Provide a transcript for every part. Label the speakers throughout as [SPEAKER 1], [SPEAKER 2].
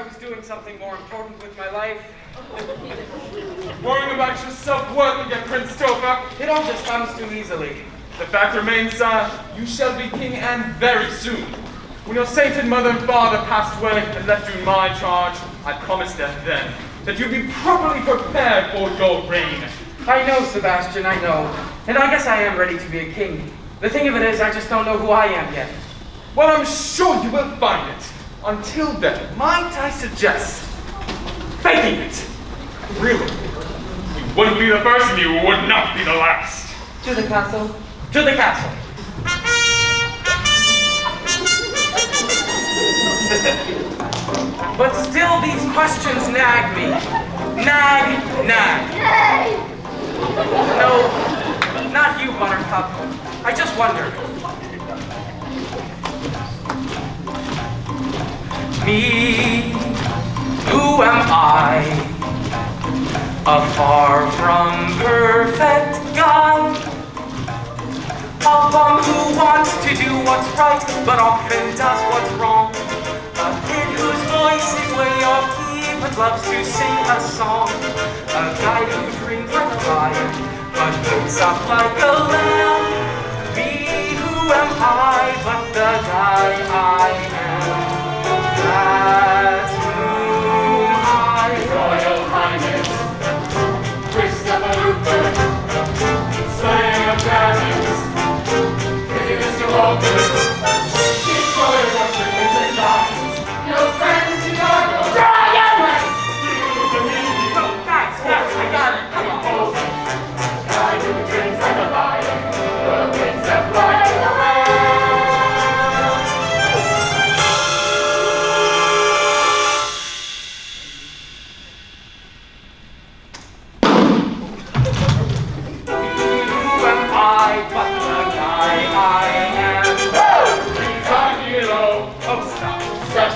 [SPEAKER 1] I was doing something more important with my life.
[SPEAKER 2] Worrying about your self-worth again, Prince Topher.
[SPEAKER 1] It all just comes too easily.
[SPEAKER 2] The fact remains, you shall be king, and very soon. When your sainted mother and father passed away and left you in my charge, I promised them then that you'd be properly prepared for your reign.
[SPEAKER 1] I know, Sebastian, I know. And I guess I am ready to be a king. The thing of it is, I just don't know who I am yet.
[SPEAKER 2] Well, I'm sure you will find it. Until then, might I suggest faking it? Really? You wouldn't be the first and you would not be the last.
[SPEAKER 1] To the castle. To the castle. But still these questions nag me. Nag. No, not you, Buttercup. I just wonder. Me, who am I? A far from perfect guy. A bum who wants to do what's right, but often does what's wrong. A kid whose voice is way off key, but loves to sing a song. A guy who dreams like a lion, but wakes up like a lamb. Me, who am I, but the guy I am. That's whom I
[SPEAKER 3] Royal Highness, Christopher Rupert, Slayer of Dragons, Kitty Mr. Walker, Destroyer of Dreams and Giants, no friends to guard your dragons!
[SPEAKER 1] No, guys, I got it. Come on.
[SPEAKER 3] Guy who drinks like a lion, but wakes up like a lamb.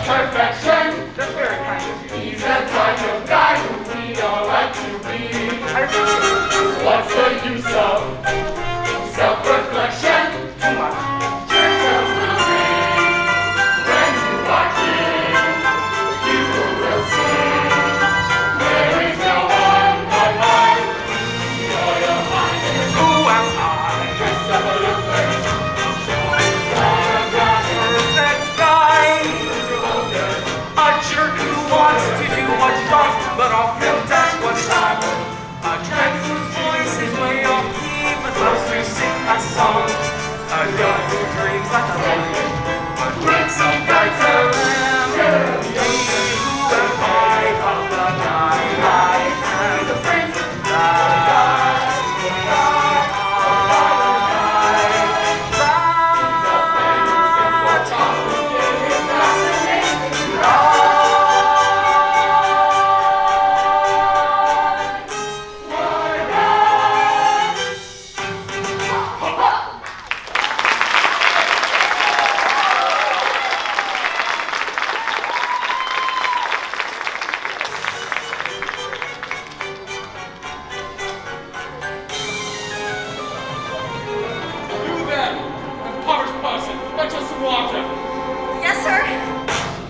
[SPEAKER 3] Perfection.
[SPEAKER 1] That's very kind of you.
[SPEAKER 3] He's the kind of guy who we all like to be.
[SPEAKER 1] I appreciate it.
[SPEAKER 3] What's the use of self-reflection?
[SPEAKER 1] Too much.
[SPEAKER 3] Yourself will see. When you are king, you will see. There is no one but I. Royal Highness.
[SPEAKER 1] Who am I?
[SPEAKER 3] Christopher Rupert.
[SPEAKER 1] Perfect guy. A jerk who wants to do what's right, but often does what's wrong. A drag whose voice is way off key, but loves to sing a song. A guy who dreams like a lion, but wakes up like a lamb. Me, who am I, but the guy I am.
[SPEAKER 3] The prince.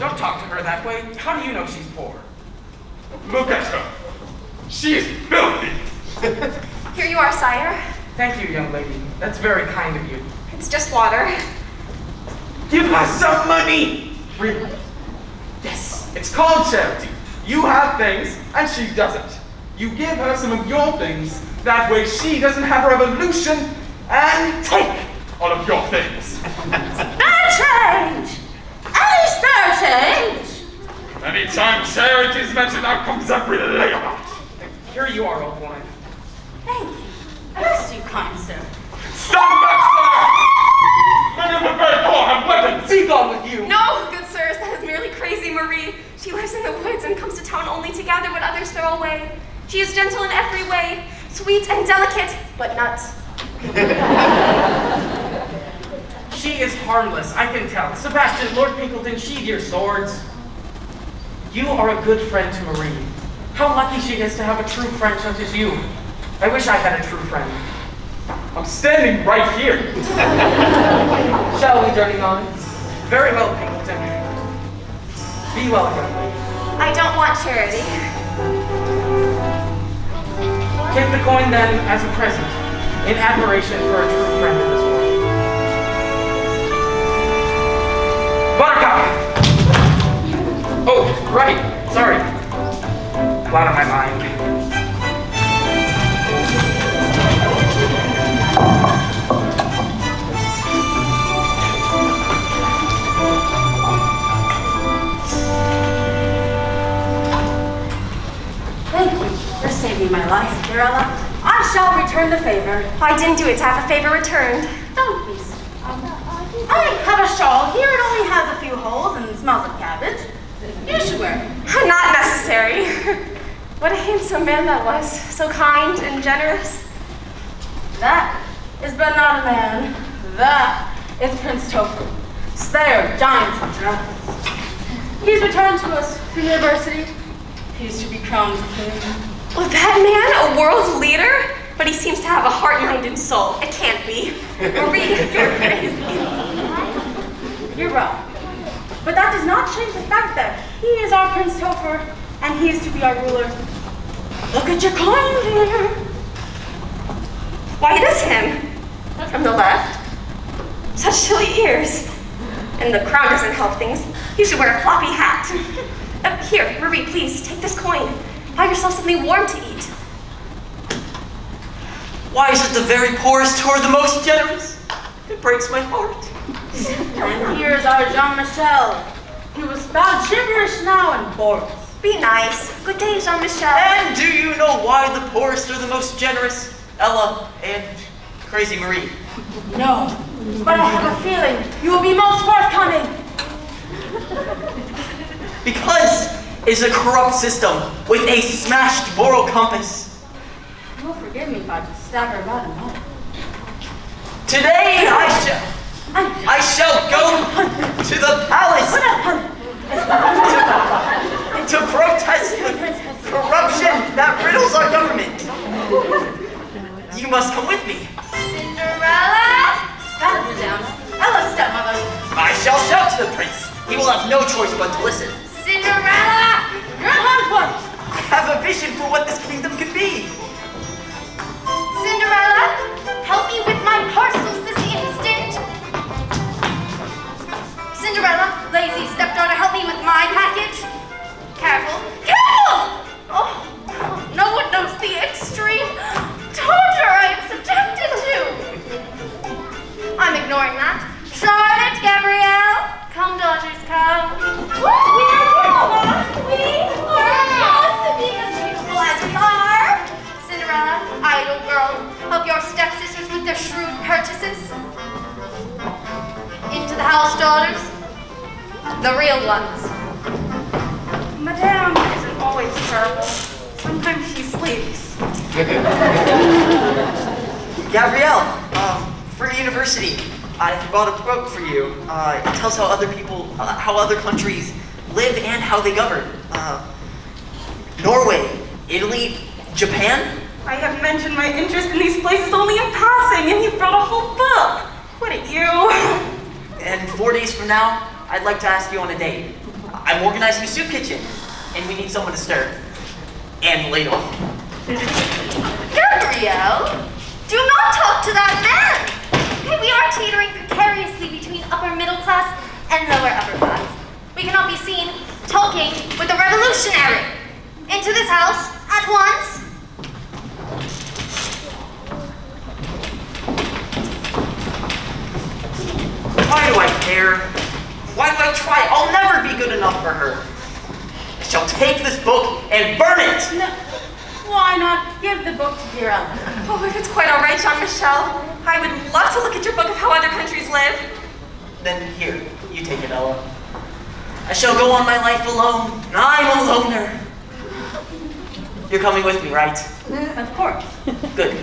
[SPEAKER 1] Don't talk to her that way. How do you know she's poor?
[SPEAKER 2] Look at her. She is filthy.
[SPEAKER 4] Here you are, sire.
[SPEAKER 1] Thank you, young lady. That's very kind of you.
[SPEAKER 4] It's just water.
[SPEAKER 2] Give her some money. Really? Yes. It's called charity. You have things, and she doesn't. You give her some of your things. That way she doesn't have a revolution and take all of your things.
[SPEAKER 4] Spare change! Any spare change?
[SPEAKER 2] Anytime charity is mentioned, out comes every layabout.
[SPEAKER 1] Here you are, old woman.
[SPEAKER 4] Thank you. Bless you, kind sir.
[SPEAKER 2] Stand back, sir! Many of the very poor have weapons. Be gone with you.
[SPEAKER 4] No, good sirs, that is merely crazy Marie. She lives in the woods and comes to town only to gather what others throw away. She is gentle in every way, sweet and delicate, but not.
[SPEAKER 1] She is harmless, I can tell. Sebastian, Lord Pinkleton, sheathe your swords. You are a good friend to Marie. How lucky she is to have a true friend such as you. I wish I had a true friend.
[SPEAKER 2] I'm standing right here.
[SPEAKER 1] Shall we journey on? Very well, Pinkleton. Be well, young lady.
[SPEAKER 4] small charity.
[SPEAKER 1] Take the coin then as a present, in admiration for a true friend in this world. Buttercup! Oh, right, sorry. Out of my mind.
[SPEAKER 5] Thank you for saving my life, Cinderella. I shall return the favor.
[SPEAKER 4] I didn't do it to have a favor returned.
[SPEAKER 5] Don't be so. I have a shawl here. It only has a few holes and smells of cabbage. You should wear it.
[SPEAKER 4] Not necessary. What a handsome man that was. So kind and generous.
[SPEAKER 5] That is but not a man. That is Prince Topher, slayer of giants and dragons. He's returned to us from university. He's to be crowned king.
[SPEAKER 4] Was that man a world leader? But he seems to have a heart, mind, and soul. It can't be. Marie, you're crazy.
[SPEAKER 5] You're wrong. But that does not change the fact that he is our Prince Topher, and he is to be our ruler. Look at your coin here.
[SPEAKER 4] Why, it is him. From the left. Such chilly ears. And the crown doesn't help things. You should wear a floppy hat. Here, Marie, please, take this coin. Buy yourself something warm to eat.
[SPEAKER 6] Why is it the very poorest who are the most generous? It breaks my heart.
[SPEAKER 5] And here's our Jean-Michel. He was found gibberish now and bored.
[SPEAKER 4] Be nice. Good day, Jean-Michel.
[SPEAKER 6] And do you know why the poorest are the most generous? Ella and Crazy Marie.
[SPEAKER 5] No, but I have a feeling you will be most forthcoming.
[SPEAKER 6] Because it's a corrupt system with a smashed moral compass.
[SPEAKER 5] You'll forgive me if I just stagger about a moment.
[SPEAKER 6] Today I shall go to the palace to protest the corruption that riddles our government. You must come with me.
[SPEAKER 4] Cinderella?
[SPEAKER 5] Pat her down. Ella's stepmother.
[SPEAKER 6] I shall shout to the prince. He will have no choice but to listen.
[SPEAKER 4] Cinderella?
[SPEAKER 5] You're on what?
[SPEAKER 6] I have a vision for what this kingdom could be.
[SPEAKER 4] Cinderella? Help me with my parcel, sissy instinct. Cinderella, lazy stepdaughter, help me with my package. Careful. Careful! Oh, no one knows the extreme torture I am subjected to. I'm ignoring that. Charlotte, Gabrielle, come, daughters, come. We are supposed to be as beautiful as we are. Cinderella, idle girl, help your stepsisters with their shrewd purchases. Into the house, daughters. The real ones. Madame isn't always terrible. Sometimes she sleeps.
[SPEAKER 6] Gabrielle, for university, I bought a book for you. It tells how other people, how other countries live and how they govern. Norway, Italy, Japan.
[SPEAKER 7] I have mentioned my interest in these places only in passing, and you brought a whole book. Wouldn't you?
[SPEAKER 6] And 4 days from now, I'd like to ask you on a date. I'm organizing a soup kitchen, and we need someone to stir. And ladle.
[SPEAKER 4] Gabrielle, do not talk to that man. Okay, we are teetering precariously between upper middle class and lower upper class. We cannot be seen talking with a revolutionary. Into this house at once.
[SPEAKER 6] Why do I care? Why do I try? I'll never be good enough for her. I shall take this book and burn it!
[SPEAKER 5] No, why not give the book to dear Ella?
[SPEAKER 4] Oh, it's quite all right, Jean-Michel. I would love to look at your book of how other countries live.
[SPEAKER 6] Then here, you take it, Ella. I shall go on my life alone. I'm a loner. You're coming with me, right?
[SPEAKER 5] Of course.
[SPEAKER 6] Good.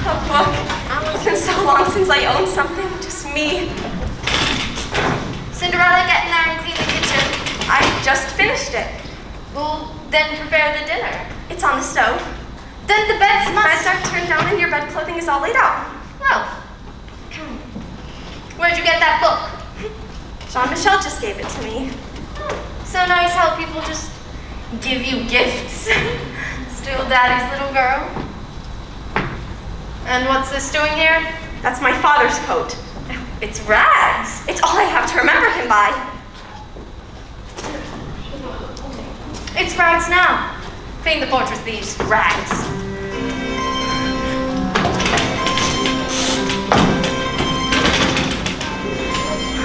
[SPEAKER 4] A book. It's been so long since I owned something. Just me. Cinderella, get in there and clean the kitchen. I just finished it. Well, then prepare the dinner. It's on the stove. Then the beds are turned down and your bed clothing is all laid out. Well, where'd you get that book? Jean-Michel just gave it to me. So now give you gifts. Still daddy's little girl. And what's this doing here?
[SPEAKER 8] That's my father's coat. It's rags. It's all I have to remember him by.
[SPEAKER 4] It's rags now. Clean the porch with these rags.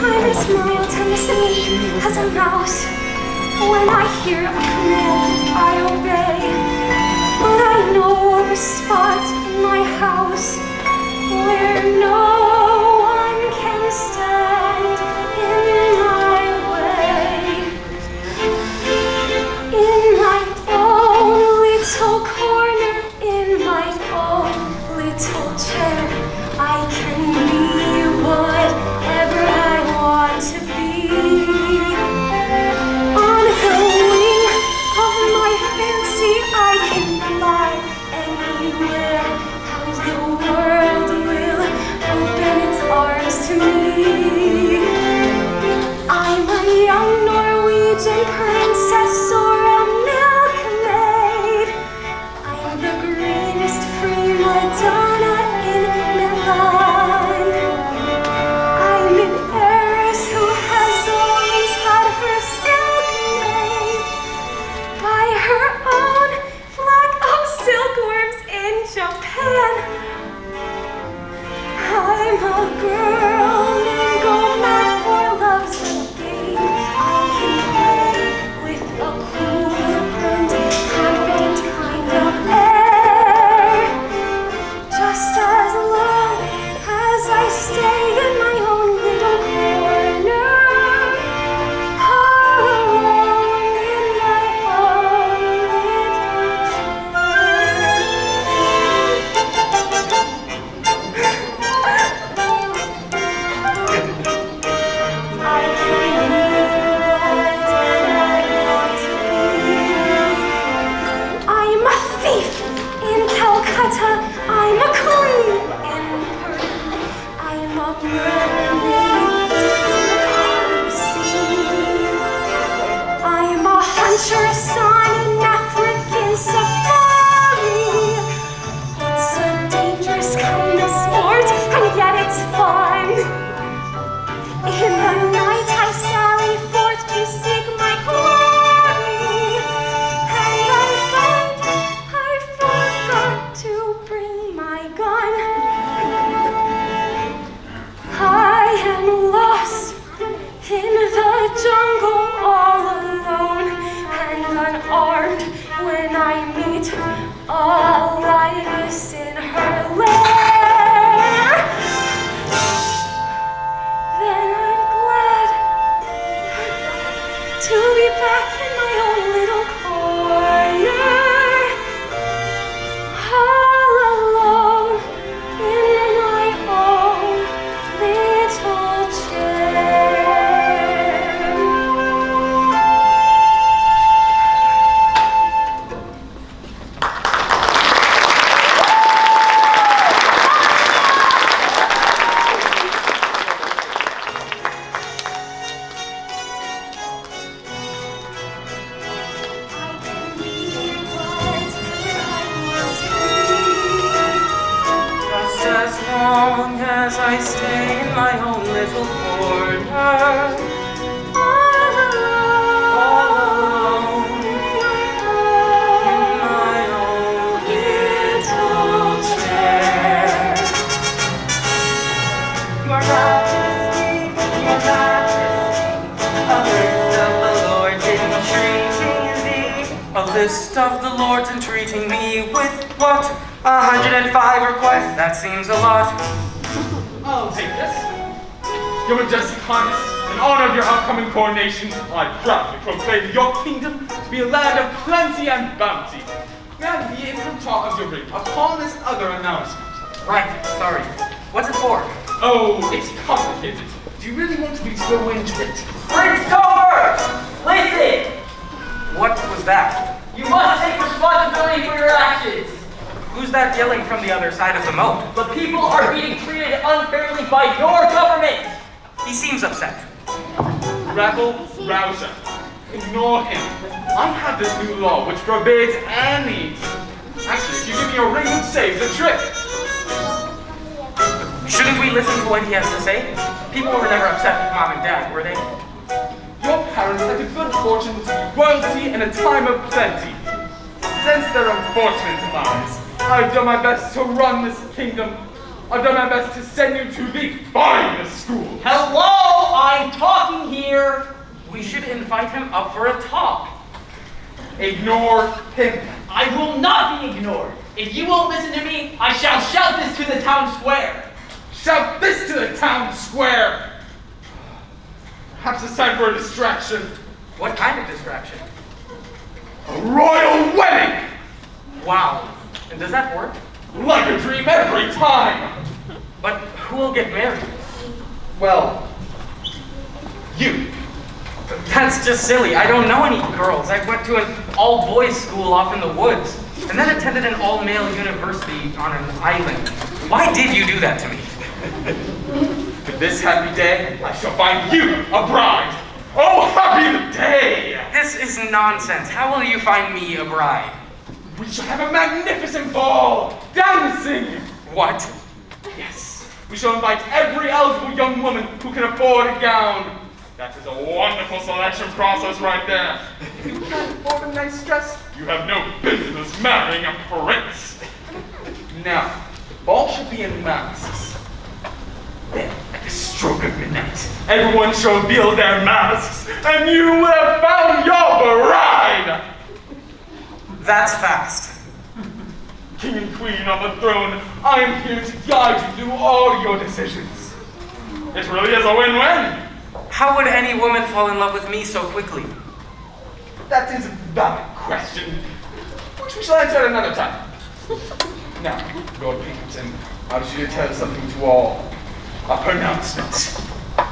[SPEAKER 8] I'm as mild and as meek as a mouse. When I hear a command, I obey. But I know of a spot in my house where no one can stand in my way. In my own little corner, in my own little chair, I can be whatever I want to be. On the wing of my fancy, I can fly anywhere. How the world will open its arms to me. I'm a young Norwegian princess or a milkmaid. I'm the greenest prima donna in Milan. I'm an heiress who has always had her silk made by her own flock of silkworms in Japan. I'm a girl, lingo, math, or love's a game. I can play with a cool and confident kind of air. Just as long as I stay in my own little corner, all alone in my own little I can be whatever I want to be. I'm a thief in Calcutta. I'm a queen in Peru. I'm a mermaid dancing on the sea. I'm a huntress on an African safari. It's a dangerous kind of sport, and yet it's fun. In the night I sally forth to seek my glory, and I find I forgot to bring my gun. I am lost in the jungle all alone and unarmed when I meet a lioness in her lair. Then I'm glad to be back in my own little corner, all alone in my own little chair. I can be whatever I want to be.
[SPEAKER 1] Just as long as I stay in my own little corner,
[SPEAKER 8] All
[SPEAKER 1] alone
[SPEAKER 8] in
[SPEAKER 1] in my own little chair. Your Majesty, a list of the lords entreating thee with what? 105 requests? That seems a lot.
[SPEAKER 2] I'll take this. Your Majestic Highness, in honor of your upcoming coronation, I proudly proclaim your kingdom to be a land of plenty and bounty. May I be from top of your ring upon this other announcement?
[SPEAKER 1] Right, sorry. What's it for?
[SPEAKER 2] Oh, it's complicated. Do you really want me to go into it?
[SPEAKER 6] Prince Topher! Listen!
[SPEAKER 1] What was that?
[SPEAKER 6] You must take responsibility for your actions.
[SPEAKER 1] Who's that yelling from the other side of the moat?
[SPEAKER 6] The people are being treated unfairly by your government.
[SPEAKER 1] He seems upset.
[SPEAKER 2] Rabble rouser. Ignore him. I have this new law which forbids any. Actually, if you give me a ring and save the trip.
[SPEAKER 1] Shouldn't we listen to what he has to say? People were never upset with Mom and Dad, were they?
[SPEAKER 2] Your parents had the good fortune to be royalty in a time of plenty. Since their unfortunate demise, I've done my best to run this kingdom. I've done my best to send you to the finest school.
[SPEAKER 6] Hello, I'm talking here.
[SPEAKER 1] We should invite him up for a talk.
[SPEAKER 2] Ignore him.
[SPEAKER 6] I will not be ignored. If you won't listen to me, I shall shout this to the town square.
[SPEAKER 2] Shout this to the town square. Perhaps it's time for a distraction.
[SPEAKER 1] What kind of distraction?
[SPEAKER 2] A royal wedding!
[SPEAKER 1] Wow. And does that work?
[SPEAKER 2] Like a dream every time!
[SPEAKER 1] But who will get married?
[SPEAKER 2] Well, you.
[SPEAKER 1] That's just silly. I don't know any girls. I went to an all-boys school off in the woods, and then attended an all-male university on an island. Why did you do that to me?
[SPEAKER 2] To this happy day, I shall find you a bride. Oh, happy day!
[SPEAKER 1] This is nonsense. How will you find me a bride?
[SPEAKER 2] We shall have a magnificent ball, dancing.
[SPEAKER 1] What?
[SPEAKER 2] Yes, we shall invite every eligible young woman who can afford a gown. That is a wonderful selection process right there. If you can't afford a nice dress, you have no business marrying a prince. Now, the ball should be in masks. Then, at the stroke of midnight, everyone shall reveal their masks, and you will have found your bride!
[SPEAKER 1] That's fast.
[SPEAKER 2] King and queen on the throne, I am here to guide you through all your decisions. It really is a win-win.
[SPEAKER 1] How would any woman fall in love with me so quickly?
[SPEAKER 2] That is a valid question, which we shall answer at another time. Now, Lord Pinkerton, I wish you to tell something to all. A pronouncement.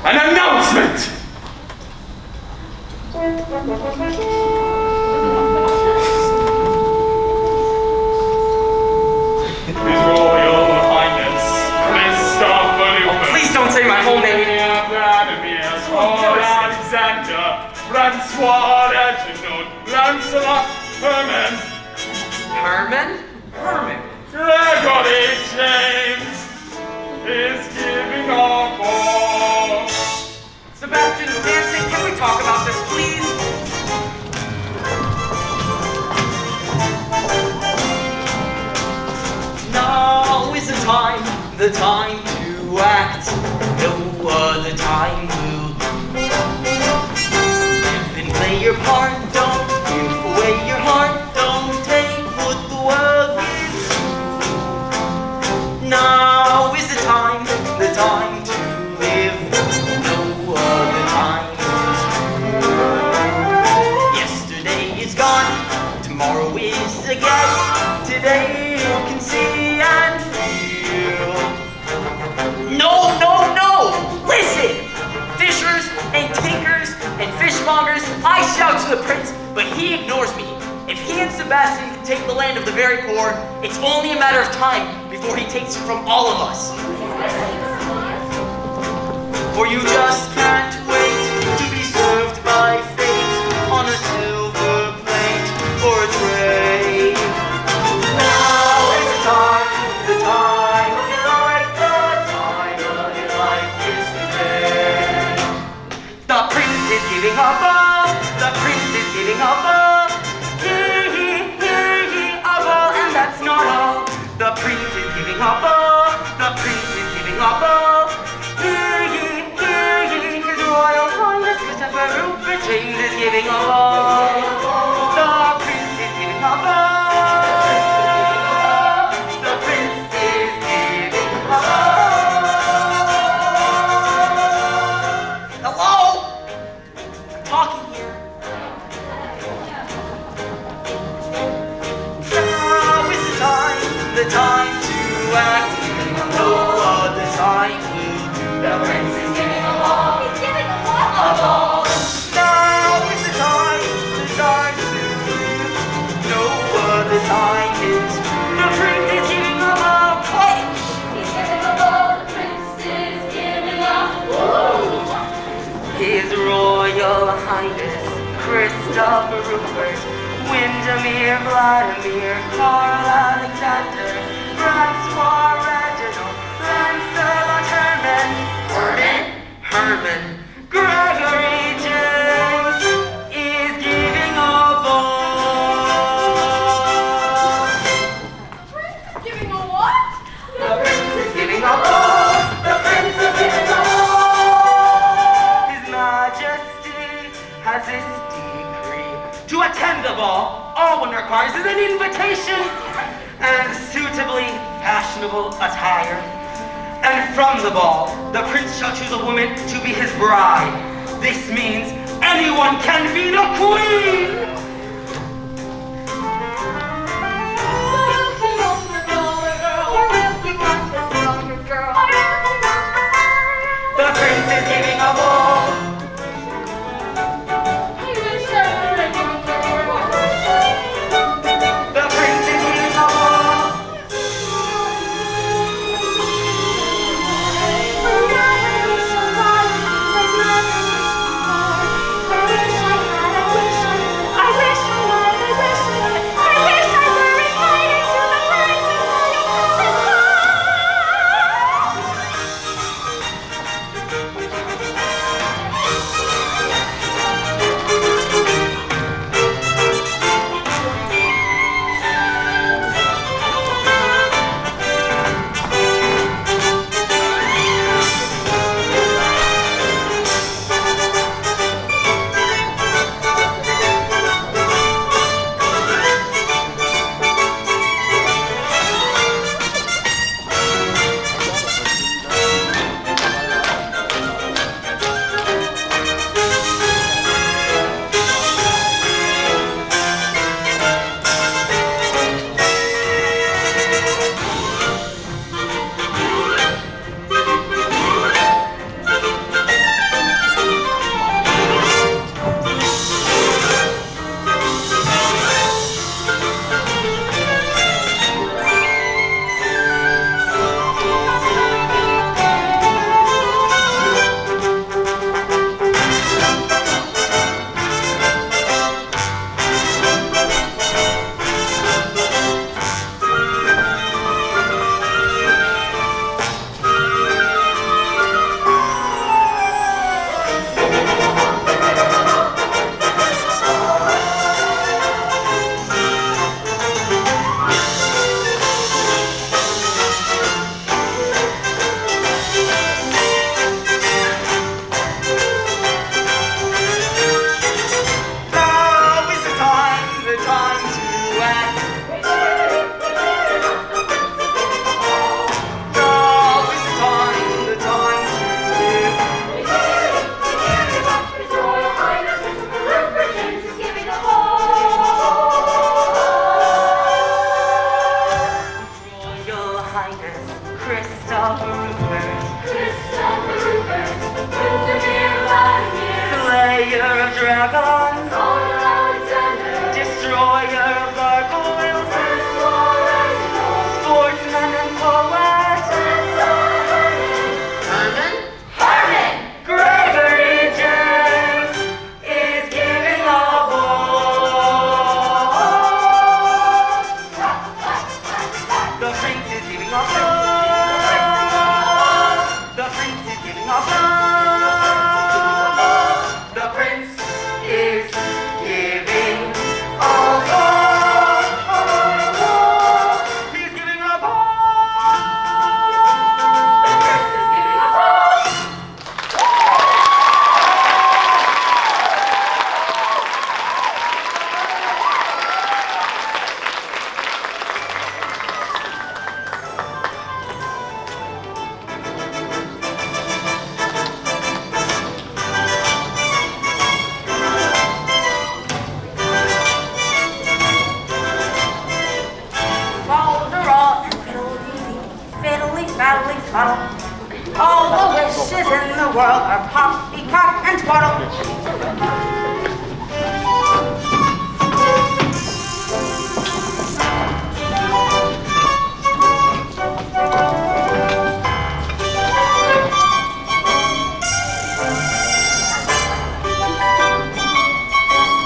[SPEAKER 2] An announcement! His Royal Highness, Christopher
[SPEAKER 1] Oh, please don't say my whole name.
[SPEAKER 2] Alexander, Francois Reginald, Lancelot, Herman,
[SPEAKER 1] Herman?
[SPEAKER 2] Gregory James is giving a ball.
[SPEAKER 1] Sebastian, Nancy, can we talk about this, please?
[SPEAKER 6] Now is the time to act. No other time will do. Live and play your part, don't give away your heart, don't take what the world gives you. Now is the time to live. No other time is true. Yesterday is gone, tomorrow is a guess. Today you can see and feel. No! Listen! Fishers and tinkers and fishmongers, I shout to the prince, but he ignores me. If he and Sebastian can take the land of the very poor, it's only a matter of time before he takes it from all of us. For you just can't wait to be served by fate on a silver plate or a tray. Now is the time of your life, the time of your life is today. The prince is giving a ball, the prince is giving a ball. He, a ball, and that's not all. The prince is giving a ball, the prince is giving a ball. He, his royal highness Christopher Rupert James is giving a ball. The prince is giving a ball. The prince is giving a ball. Hello? I'm talking here. Now is the time to act. No other time will do. The prince is giving a ball.
[SPEAKER 4] He's giving a ball.
[SPEAKER 6] Now is the time to live. No other time is true. The prince is giving a ball.
[SPEAKER 4] He's giving a ball. The prince is giving a ball.
[SPEAKER 6] His Royal Highness Chris Christoph, Rupert, Windermere, Vladimir, Karl Alexander, Francois Reginald, Lancelot Herman, Gregory James is giving a ball.
[SPEAKER 4] Prince is giving a what?
[SPEAKER 6] The prince is giving a ball. The prince is giving a ball. His Majesty has this decree to attend the ball. All one requires is an invitation and suitably fashionable attire. And from the ball, the prince shall choose a woman to be his bride. This means anyone can be the queen. The prince is giving a ball. The prince is giving a ball. Dragons, destroyer of gargoyles, sportsman and poet, Herman, Gregory James is giving a ball. The prince is giving a ball. The prince is giving a ball. The prince is giving a ball. He's giving a ball. The prince is giving a ball.
[SPEAKER 5] All the wishes in the world are poppycock and twaddle.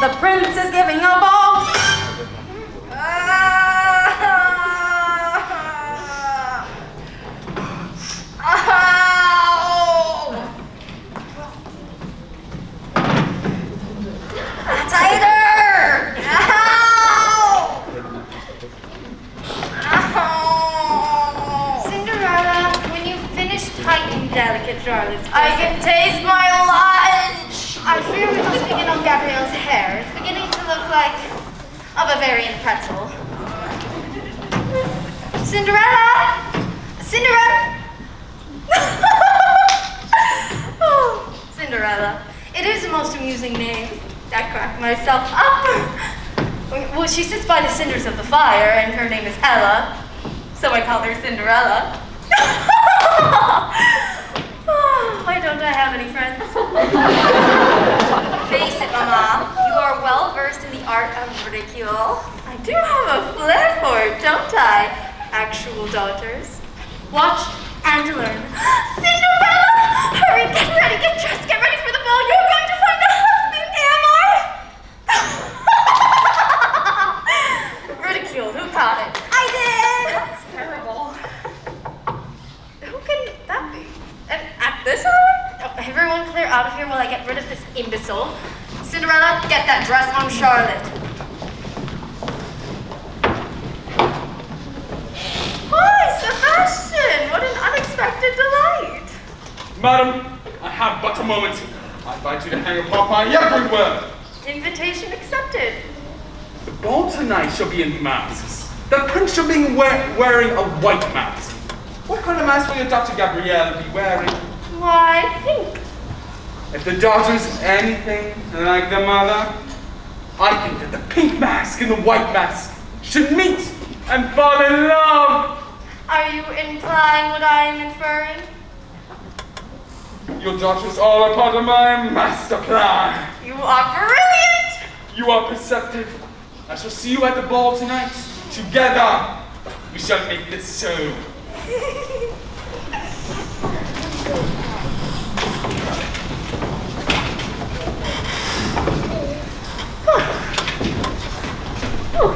[SPEAKER 5] The prince prince is giving a ball.
[SPEAKER 4] Tighter! Ow! Ow! Cinderella, when you finish tightening delicate Charlotte's
[SPEAKER 5] I can taste my lunch.
[SPEAKER 4] I fear we must begin on Gabrielle's hair. It's beginning to look like a Bavarian pretzel. Cinderella! Cinderella! Oh, Cinderella. It is a most amusing name. I cracked myself up. Well, she sits by the cinders of the fire, and her name is Ella, so I call her Cinderella. Why don't I have any friends? Face it, Mama. You are well versed in the art of ridicule. I do have a flair for it, don't I? Actual daughters. Watch and learn. Cinderella! Hurry, get ready, get dressed, get ready for the ball. You're going to find a husband, am I? Ridiculed, who caught it? I did! That's terrible. Who can that be? And at this hour? Oh, everyone clear out of here while I get rid of this imbecile. Cinderella, get that dress on Charlotte. Hi, Sebastian! What an unexpected delight!
[SPEAKER 2] Madam, I have but a moment. I invite you to hang upon my every word.
[SPEAKER 4] Invitation accepted.
[SPEAKER 2] The ball tonight shall be in masks. The prince shall be wearing a white mask. What kind of mask will your daughter Gabrielle be wearing?
[SPEAKER 4] Why, pink.
[SPEAKER 2] If the daughter's anything like the mother, I think that the pink mask and the white mask should meet and fall in love.
[SPEAKER 4] Are you implying what I am inferring?
[SPEAKER 2] Your daughter's all a part of my master plan.
[SPEAKER 4] You are brilliant!
[SPEAKER 2] You are perceptive. I shall see you at the ball tonight. Together, we shall make this so.
[SPEAKER 4] Come,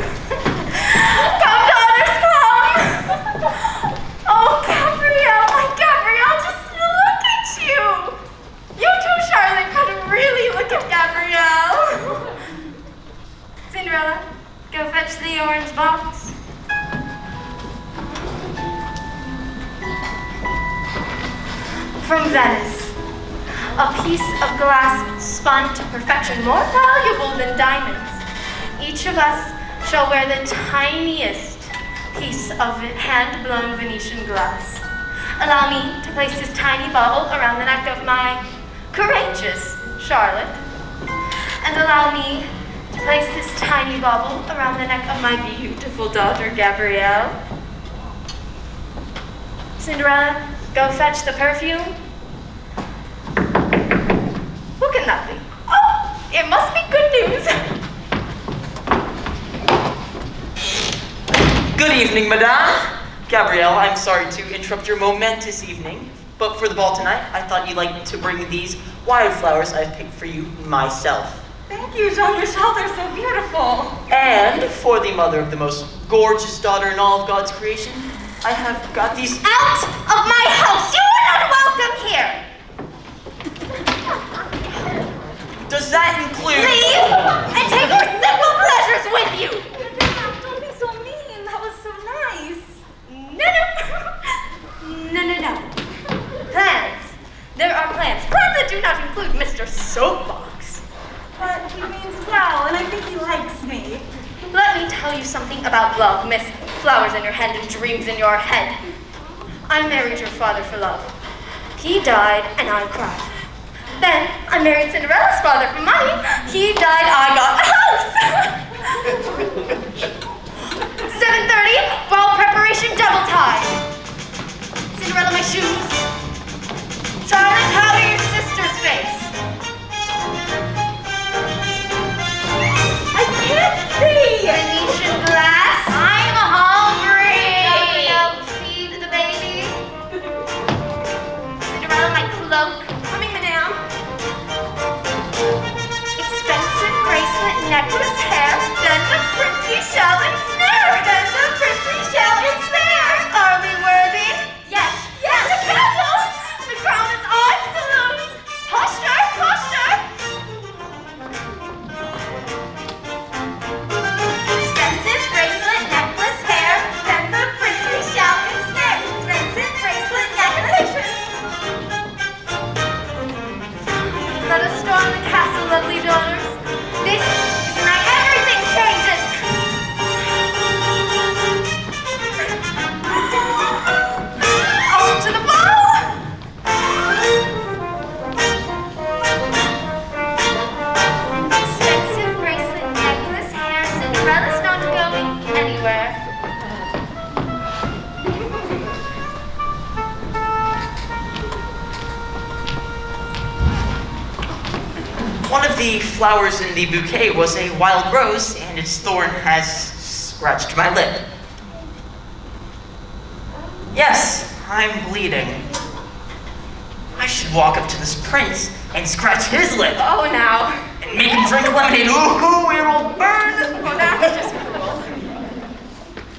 [SPEAKER 4] daughters, come! Oh, Gabrielle, my Gabrielle, just look at you! You too, Charlotte, could really look at Gabrielle. Cinderella, go fetch the orange box. From Venice, a piece of glass spun to perfection, more valuable than diamonds. Each of us shall wear the tiniest piece of hand-blown Venetian glass. Allow me to place this tiny bauble around the neck of my courageous Charlotte, and allow me to place this tiny bauble around the neck of my beautiful daughter Gabrielle. Cinderella, go fetch the perfume. Who can that be? Oh, it must be good news.
[SPEAKER 6] Good evening, Madame. Gabrielle, I'm sorry to interrupt your momentous evening, but for the ball tonight, I thought you'd like to bring these wildflowers I've picked for you myself.
[SPEAKER 7] Thank you, Jean-Michel. They're so beautiful.
[SPEAKER 6] And for the mother of the most gorgeous daughter in all of God's creation, I have got these.
[SPEAKER 4] Out of my house! You are not welcome here!
[SPEAKER 6] Does that include?
[SPEAKER 4] Leave and take your simple pleasures with you!
[SPEAKER 7] Don't be so mean. That was so nice.
[SPEAKER 4] No. Plans. There are plans. Plans that do not include Mr. Soapbox.
[SPEAKER 7] But he means well, and I think he likes me.
[SPEAKER 4] Let me tell you something about love, Miss Flowers in your hand and dreams in your head. I married your father for love. He died and I cried. Then I married Cinderella's father for money. He died, I got a house. 7:30, ball preparation double time. Cinderella, my shoes. Charlotte, how are your sister's face?
[SPEAKER 7] I can't see.
[SPEAKER 4] Venetian glass. I'm hungry. Gabrielle, feed the baby. Cinderella, my cloak.
[SPEAKER 7] Coming, madame.
[SPEAKER 4] Expensive bracelet necklace.
[SPEAKER 6] flowers in the bouquet was a wild rose, and its thorn has scratched my lip. Yes, I'm bleeding. I should walk up to this prince and scratch his lip.
[SPEAKER 4] Oh, now.
[SPEAKER 6] And make him drink lemonade. Ooh, it'll burn.
[SPEAKER 4] Oh, that's just cruel.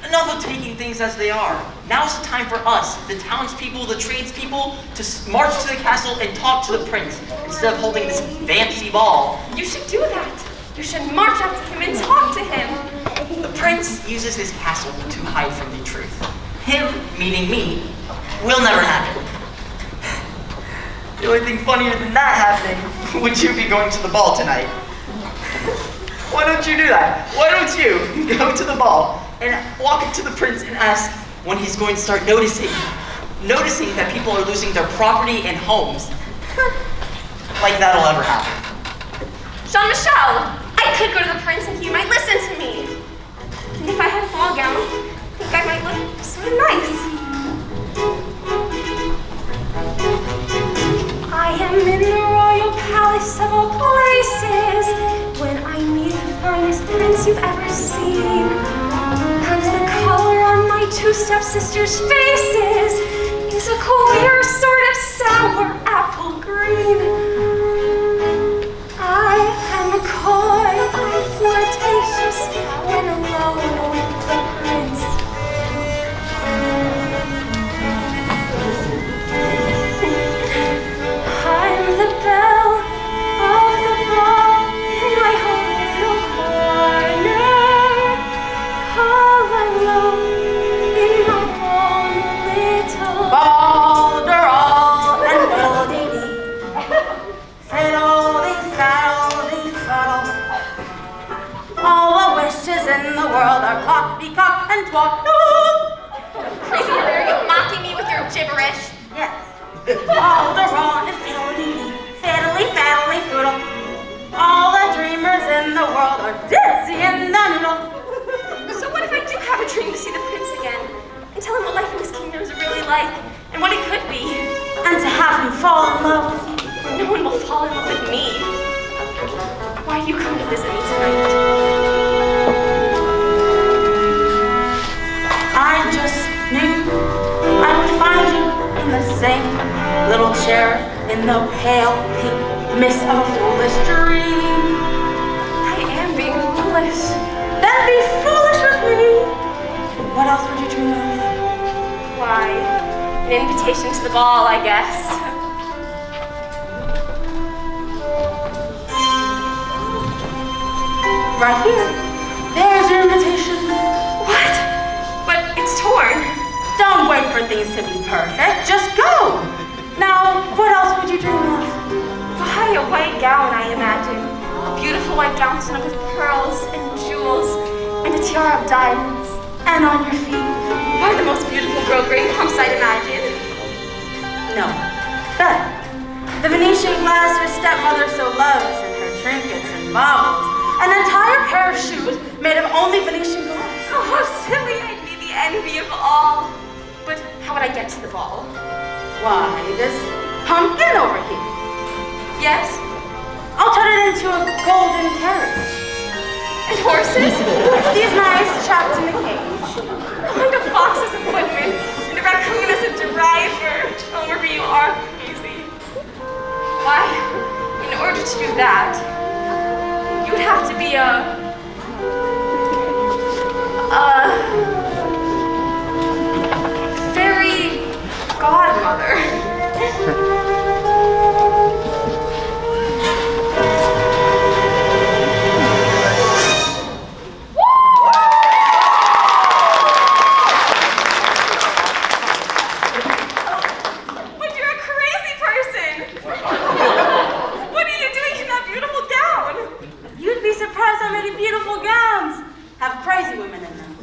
[SPEAKER 6] Enough of taking things as they are. Now's the time for us, the townspeople, the tradespeople, to march to the castle and talk to the prince instead of holding this fancy ball.
[SPEAKER 4] You should do that. You should march up to him and talk to him.
[SPEAKER 6] The prince uses his castle to hide from the truth. Him meeting me will never happen. The only thing funnier than that happening would you be going to the ball tonight. Why don't you do that? Why don't you go to the ball and walk up to the prince and ask when he's going to start noticing that people are losing their property and homes. Like that'll ever happen.
[SPEAKER 4] Jean-Michel, I could go to the prince and he might listen to me. And if I had a ball gown, I think I might look sort of nice.
[SPEAKER 8] I am in the royal palace of all places when I meet the finest prince you've ever seen. And the color on my two stepsisters' faces is a queer sort of sour apple green. I am coy, I'm flirtatious when alone with the prince. I'm the belle of the ball in my own little corner, all alone in my own little
[SPEAKER 5] Balderall and fiddle-dee-dee. Fiddle-dee-faddle-dee faddle. All the wishes in the world are poppycock and twaddle.
[SPEAKER 4] Crazy Maria, are you mocking me with your gibberish?
[SPEAKER 5] Yes. Balderall and fiddle-dee-dee. Fiddly-faddly fiddle. All the dreamers in the world are dizzy in the noodle.
[SPEAKER 4] So what if I do have a dream to see the prince again? And tell him what life in this kingdom is really like, and what it could be?
[SPEAKER 5] And to have him fall in love with you.
[SPEAKER 4] No one will fall in love with me. Why do you come to visit me tonight?
[SPEAKER 5] I just knew I would find you in the same little chair in the pale pink mist of a foolish dream.
[SPEAKER 4] I am being foolish.
[SPEAKER 5] Then be foolish with me. What else would you dream of?
[SPEAKER 4] Why, an invitation to the ball, I guess.
[SPEAKER 5] Right here. There's your invitation.
[SPEAKER 4] What? But it's torn.
[SPEAKER 5] Don't wait for things to be perfect. Just go. Now, what else would you dream of?
[SPEAKER 4] Why, a white gown, I imagine. A beautiful white gown done with pearls and jewels and a tiara of diamonds.
[SPEAKER 5] And on your feet.
[SPEAKER 4] Why, the most beautiful grosgrain pumps I'd imagine.
[SPEAKER 5] No. Better. The Venetian glass your stepmother so loves and her trinkets and baubles. An entire pair of shoes made of only Venetian glass.
[SPEAKER 4] Oh, how silly, I'd be the envy of all. But how would I get to the ball?
[SPEAKER 5] Why, this pumpkin over here.
[SPEAKER 4] Yes?
[SPEAKER 5] I'll turn it into a golden carriage.
[SPEAKER 4] And horses?
[SPEAKER 5] These nice chaps in the cage.
[SPEAKER 4] And a fox as a footman, and a raccoon as a driver. Oh, Marie, you are crazy. Why, in order to do that, you would have to be a fairy godmother. But you're a crazy person. What are you doing in that beautiful gown?
[SPEAKER 5] You'd be surprised how many beautiful gowns have crazy women in them.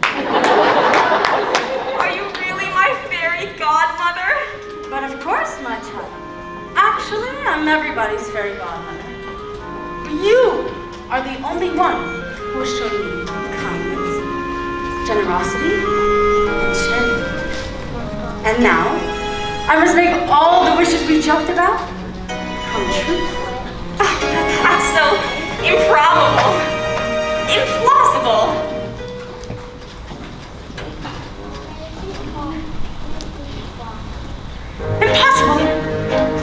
[SPEAKER 4] Are you really my fairy godmother?
[SPEAKER 5] But of course, my child. Actually, I'm everybody's fairy godmother. You are the only one who has shown me kindness, generosity, and charity. And now, I must make all the wishes we joked about come true.
[SPEAKER 4] Oh, that's so
[SPEAKER 7] Improbable. Implausible. Impossible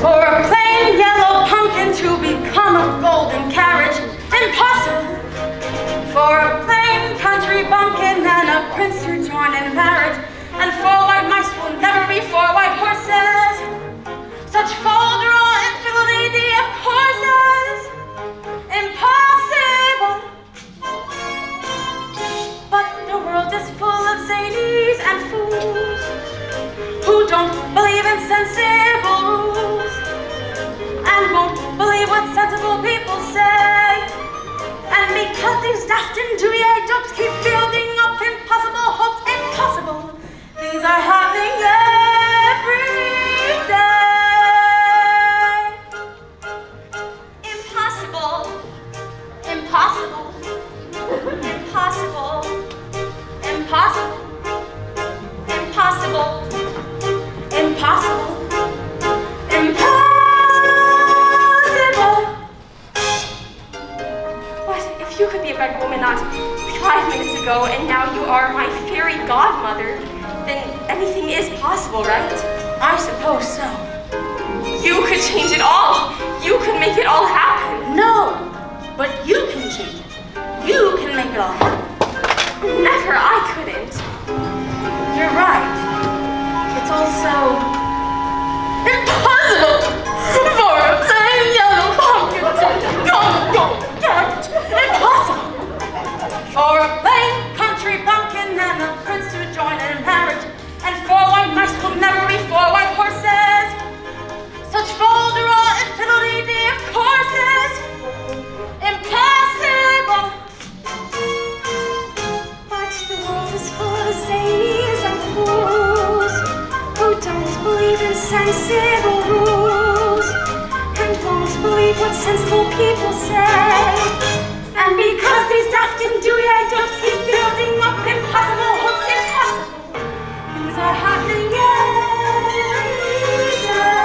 [SPEAKER 7] for a plain yellow pumpkin to become a golden carriage. Impossible for a plain country bumpkin and a prince to join in marriage. And 4 white mice will never be 4 white horses. Such folderol infidelity of courses. Impossible. But the world is full of zanies and fools who don't believe in sensible rules and won't believe what sensible people say. And because these daft and dewy-eyed dopes keep building up impossible hopes, impossible things are happening every day. Impossible. Impossible. Impossible. Impossible. Impossible. Impossible. Impossible. What if you could be a red woman not 5 minutes ago and now you are my fairy godmother? Then anything is possible, right? I suppose so. You could change it all. You could make it all happen.
[SPEAKER 5] No, but you can change it. You can make it all happen.
[SPEAKER 7] Never, I couldn't.
[SPEAKER 5] You're right. It's also impossible for a plain yellow pumpkin to go get. Impossible for a plain country bumpkin and a prince to join in marriage. And 4 white mice will never be 4 white horses. Such folderol infidelity of courses. Impossible.
[SPEAKER 8] But the world is full of zanies and fools who don't believe in sensible rules and won't believe what sensible people say.
[SPEAKER 5] And because these daft and dewy-eyed dopes keep building up impossible hopes, impossible things are happening every day.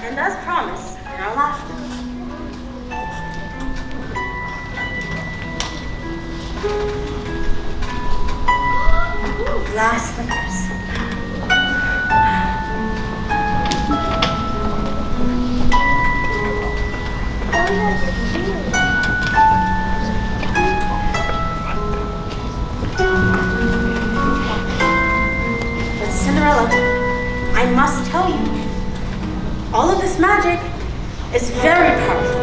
[SPEAKER 5] And as promised in our last one, glass slippers. But Cinderella, I must tell you, all of this magic is very powerful,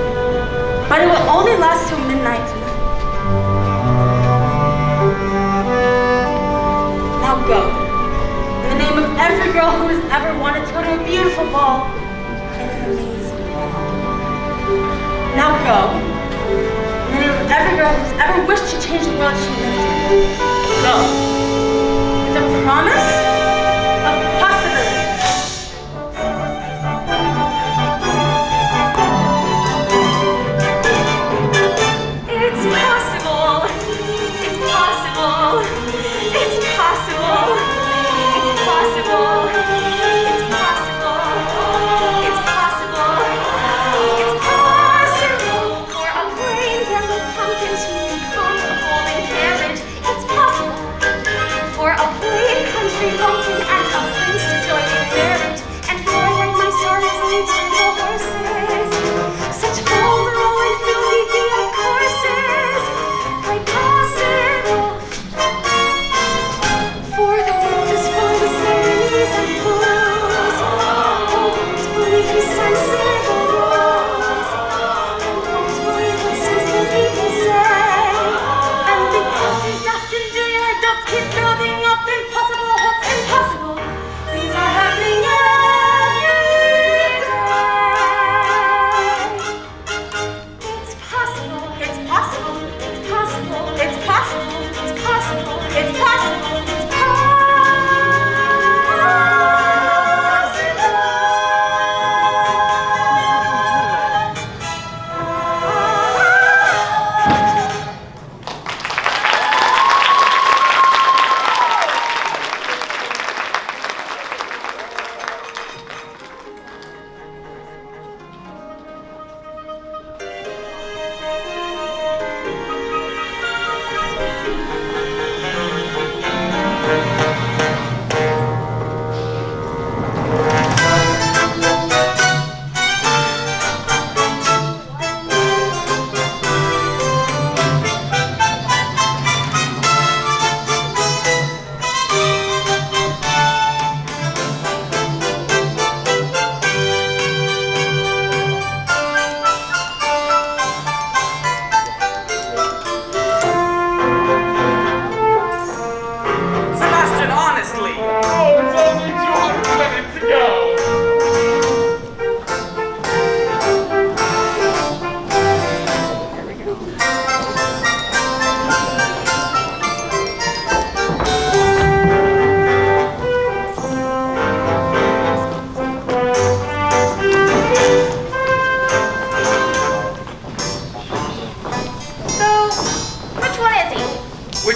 [SPEAKER 5] but it will only last till midnight tonight. Now go, in the name of every girl who has ever wanted to go to a beautiful ball and an amazing ball. Now go, in the name of every girl who's ever wished to change the world she lived in. Go, with a promise of possibility.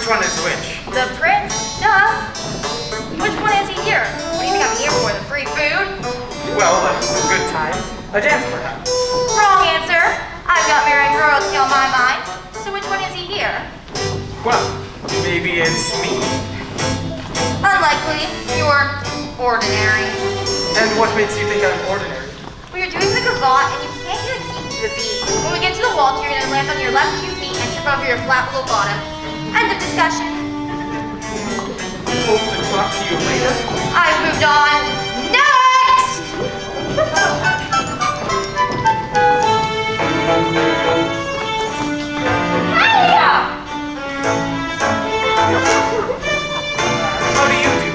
[SPEAKER 1] Which one is which?
[SPEAKER 4] The prince? Duh. Which one is he here? What do you think I'm here for? The free food?
[SPEAKER 1] Well, a good time. A dance, perhaps.
[SPEAKER 4] Wrong answer. I've got marrying royalty on my mind. So which one is he here?
[SPEAKER 1] Well, maybe it's me.
[SPEAKER 4] Unlikely. You're ordinary.
[SPEAKER 1] And what makes you think I'm ordinary?
[SPEAKER 4] Well, you're doing the gavotte and you can't get a keep to the beat. When we get to the waltz, you're gonna land on your left 2 feet and trip over your flat little bottom. End of discussion.
[SPEAKER 2] Hope to talk to you later.
[SPEAKER 4] I've moved on. Next! Hiya!
[SPEAKER 1] How do you do?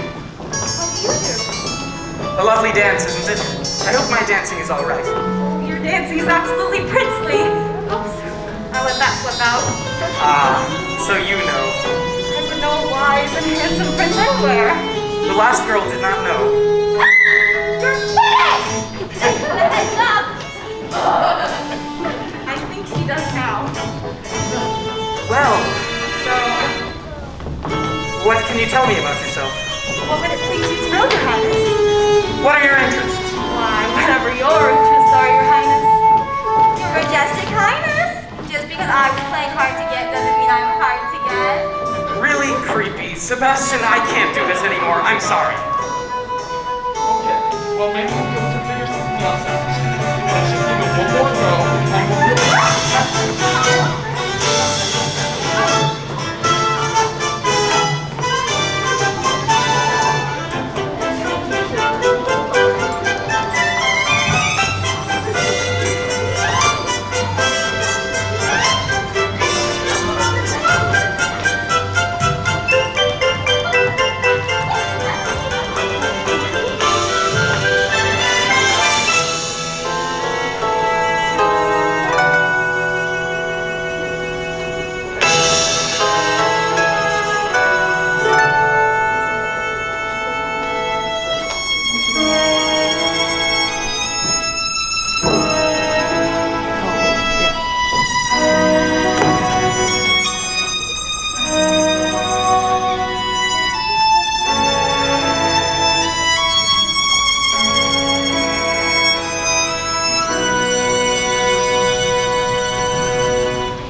[SPEAKER 4] How do you do?
[SPEAKER 1] A lovely dance, isn't it? I hope my dancing is all right.
[SPEAKER 7] Your dancing is absolutely princely. Oops, I let that slip out.
[SPEAKER 1] Ah, so you know.
[SPEAKER 7] I would know a wise and handsome prince anywhere.
[SPEAKER 1] The last girl did not know.
[SPEAKER 4] You're finished!
[SPEAKER 7] I think she does now.
[SPEAKER 1] Well, what can you tell me about yourself?
[SPEAKER 7] What would it please you to know, Your Highness?
[SPEAKER 1] What are your interests?
[SPEAKER 7] Why, whatever your interests are, Your Highness.
[SPEAKER 4] Your majestic highness. Just because I was playing hard to get doesn't mean I'm hard to get.
[SPEAKER 1] Really creepy. Sebastian, I can't do this anymore. I'm sorry.
[SPEAKER 2] Okay, well maybe we'll be able to figure something else out. Let's just give it one more go, and we'll do it.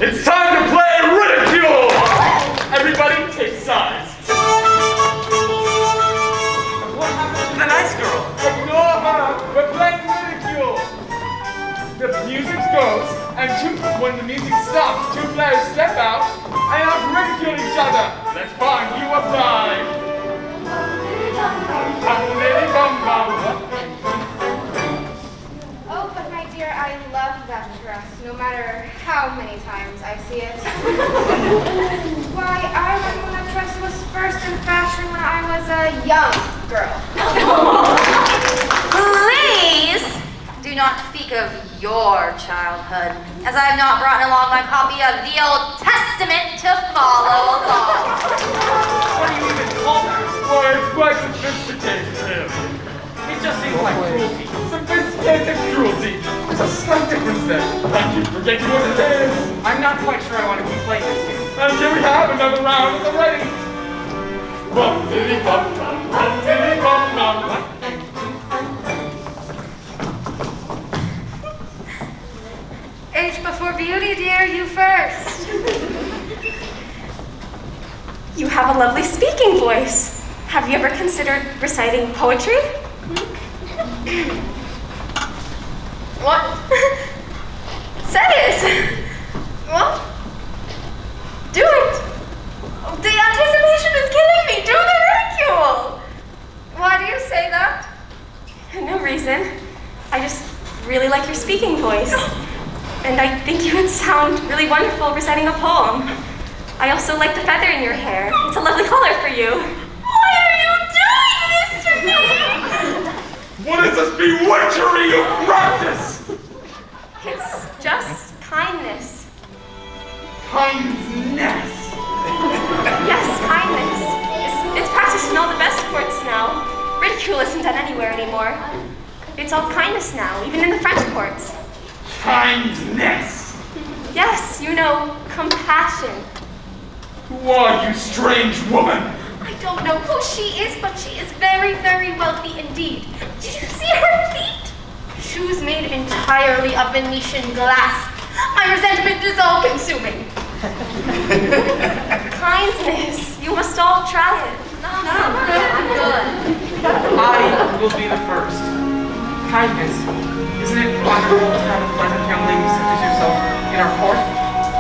[SPEAKER 2] It's time to play ridicule! Everybody take sides.
[SPEAKER 1] What happened to the nice girl?
[SPEAKER 2] Ignore her! We're playing ridicule! The music goes, and when the music stops, 2 players step out and have to ridicule each other. Let's find you a bride.
[SPEAKER 4] Oh, but my dear, I love that dress, no matter how many times I see it. Why, I remember when that dress was first in fashion when I was a young girl. Please do not speak of your childhood, as I have not brought along my copy of the Old Testament to follow along.
[SPEAKER 1] What do you even call that?
[SPEAKER 2] Boy, it's quite sophisticated, him.
[SPEAKER 1] It just seems like cruelty.
[SPEAKER 2] Sophisticated cruelty. There's a slight difference there. I keep forgetting what it is.
[SPEAKER 1] I'm not quite sure I want to keep playing this game.
[SPEAKER 2] And here we have another round of the ready. Bum diddy bum bum diddy bum bum.
[SPEAKER 4] Age before beauty, dear, you first.
[SPEAKER 8] You have a lovely speaking voice. Have you ever considered reciting poetry?
[SPEAKER 4] What? Say it! What? Do it! The anticipation is killing me! Do the ridicule! Why do you say that?
[SPEAKER 8] No reason. I just really like your speaking voice. And I think you would sound really wonderful reciting a poem. I also like the feather in your hair. It's a lovely color for you.
[SPEAKER 4] Why are you doing this to me?
[SPEAKER 2] What is this bewitchery you practice?
[SPEAKER 8] It's just kindness.
[SPEAKER 2] Kindness.
[SPEAKER 8] Yes, kindness. It's practiced in all the best courts now. Ridicule isn't done anywhere anymore. It's all kindness now, even in the French courts.
[SPEAKER 2] Kindness.
[SPEAKER 8] Yes, you know, compassion.
[SPEAKER 2] Who are you, strange woman?
[SPEAKER 4] I don't know who she is, but she is very, very wealthy indeed. Did you see her feet? Shoes made entirely of Venetian glass. My resentment is all-consuming.
[SPEAKER 8] Kindness. You must all try it.
[SPEAKER 4] No, I'm good.
[SPEAKER 1] I will be the first. Kindness. Isn't it wonderful to have a pleasant young lady such as yourself in our court?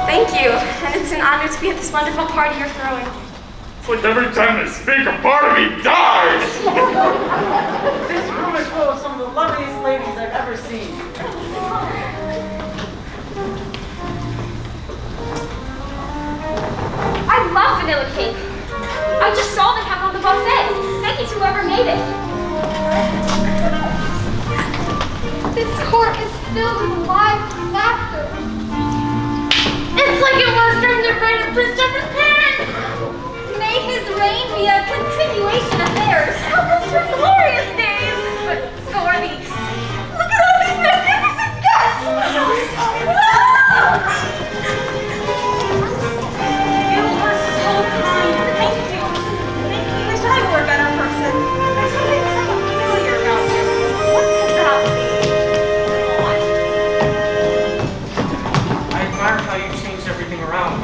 [SPEAKER 8] Thank you. And it's an honor to be at this wonderful party you're throwing.
[SPEAKER 3] It's like every time they speak, a part of me dies!
[SPEAKER 5] This room is full of some of the loveliest ladies I've ever seen.
[SPEAKER 9] I love vanilla cake. I just saw them have it on the buffet. Thank you to whoever made it.
[SPEAKER 4] This court is filled with live laughter. It's like it was during the reign of Prince Jeffer's parents. May his reign be a continuation of theirs. How those were glorious days. But so are these. Look at all these magnificent guests.
[SPEAKER 7] You are so kind. Thank you. I wish I were a better person. There's something so familiar about you. What could that be?
[SPEAKER 1] I admire how you changed everything around,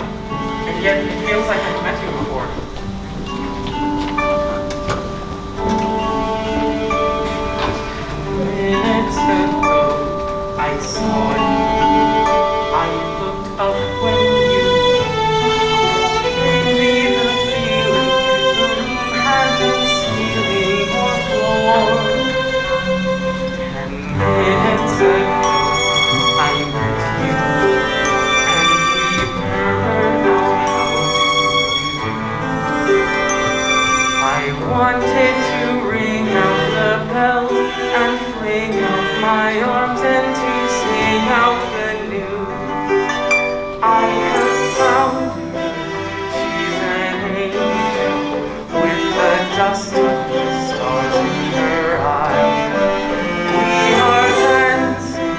[SPEAKER 1] and yet it feels like I've met you before. Minutes ago, I saw you. I looked up when you gave me the feeling the room had no ceiling or floor. 10 minutes ago, I met you, and we murmured out how do you do. I wanted to ring out the bell and fling out my arms and to sing out the news. I have found her. She's an angel with the dust of the stars in her eyes. We are dancing,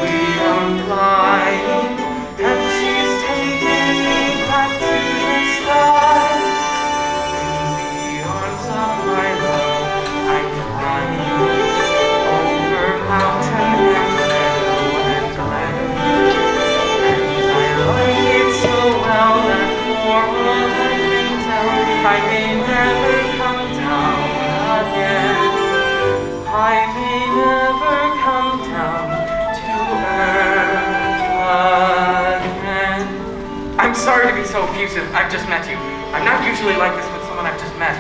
[SPEAKER 1] we are flying, and she's taking me back to the sky. In the arms of my love, I'm flying over mountain and meadow and glen. And I like it so well that for all I can tell, I may never come down again. I may never come down to earth again. I'm sorry to be so effusive. I've just met you. I'm not usually like this with someone I've just met.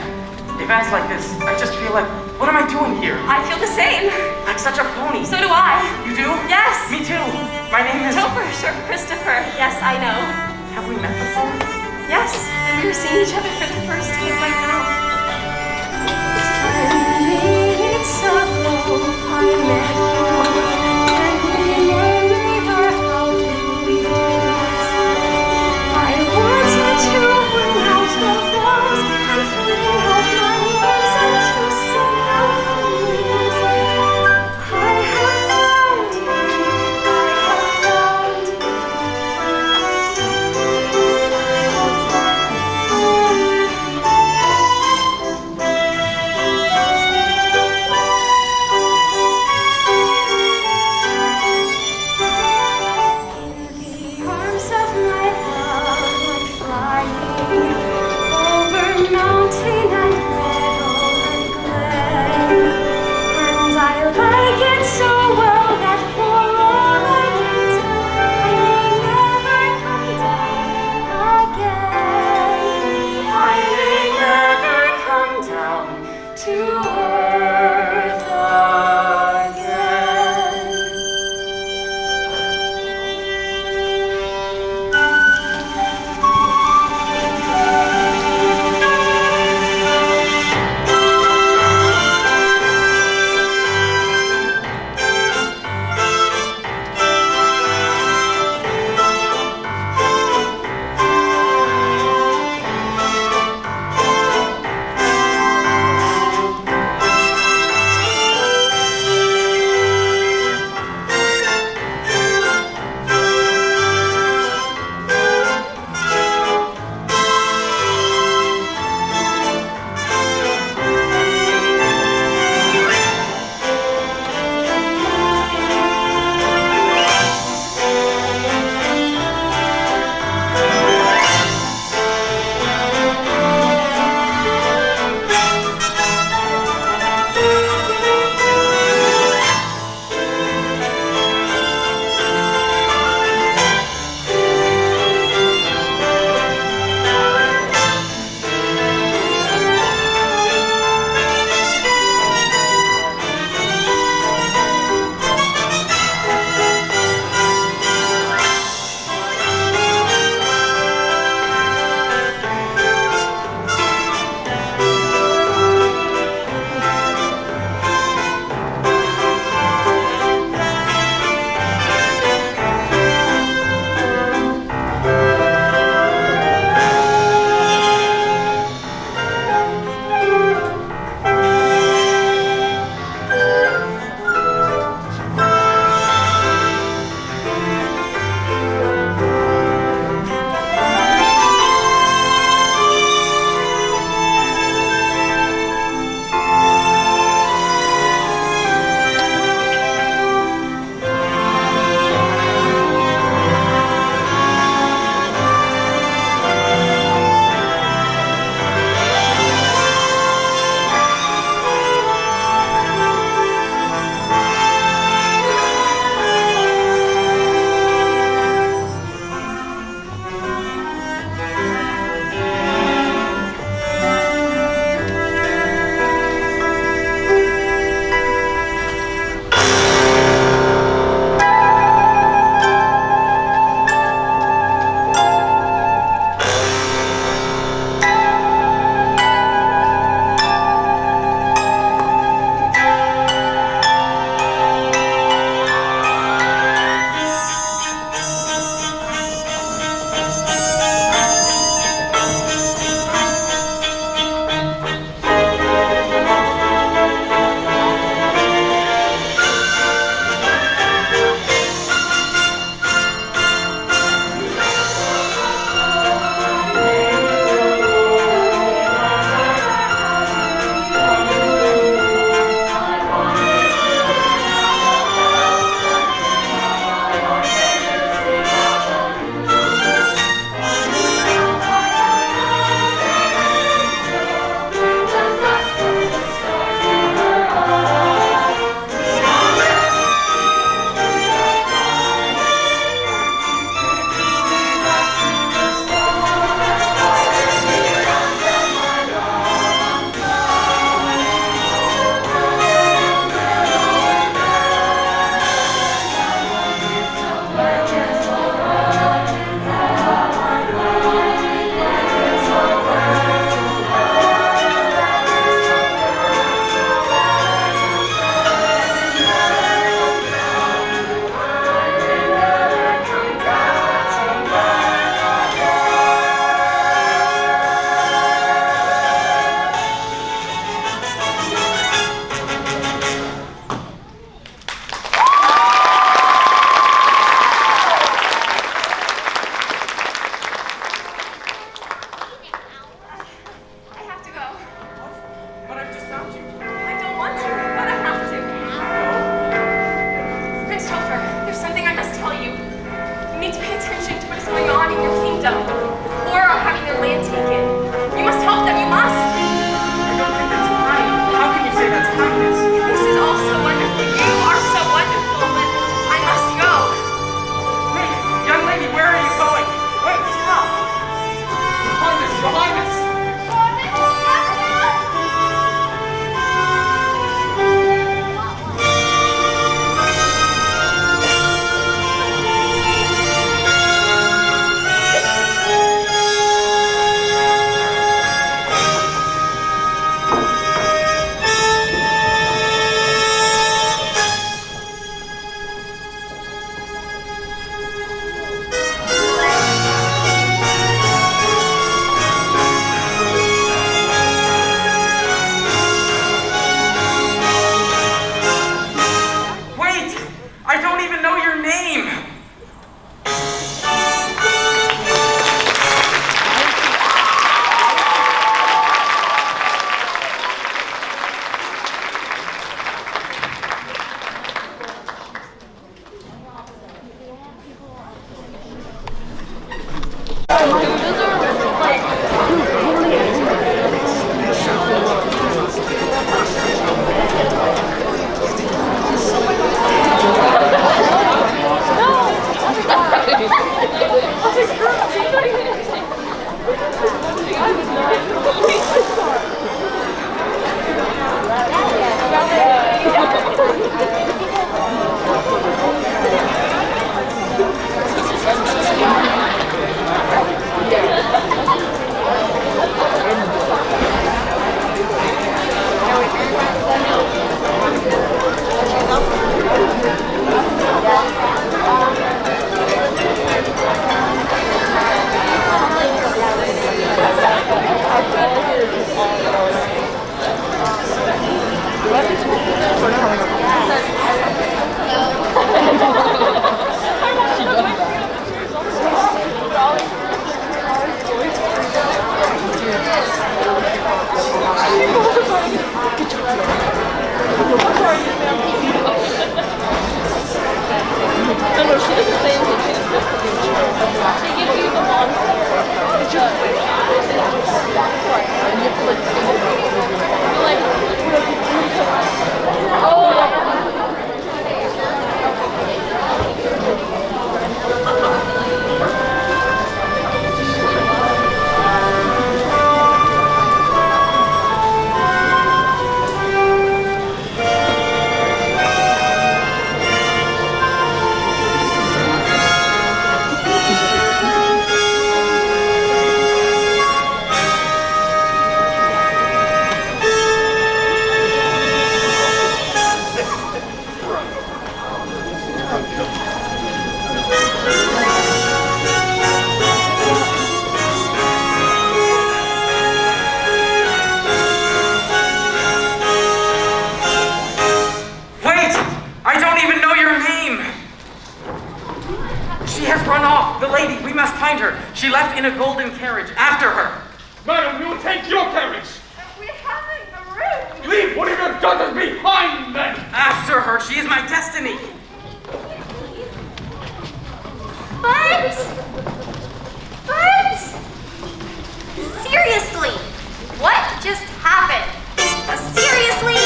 [SPEAKER 1] Events like this, I just feel like, what am I doing here?
[SPEAKER 8] I feel the same.
[SPEAKER 1] I'm such a phony.
[SPEAKER 8] So do I.
[SPEAKER 1] You do?
[SPEAKER 8] Yes.
[SPEAKER 1] Me too. My name is...
[SPEAKER 8] Topher, Sir Christopher. Yes, I know.
[SPEAKER 1] Have we met before?
[SPEAKER 8] Yes, and we were seeing each other for the first time right now. 10 minutes ago, I met you, and we murmured how do we do. I wanted to ring out the bells and fling out my arms and to sing out the news. I have found you, I have found you.
[SPEAKER 1] She left in a golden carriage after her.
[SPEAKER 2] Madam, we will take your carriage.
[SPEAKER 4] We're having the room.
[SPEAKER 2] Leave one of your daughters behind, then.
[SPEAKER 1] After her. She is my destiny.
[SPEAKER 4] But seriously, what just happened? Seriously?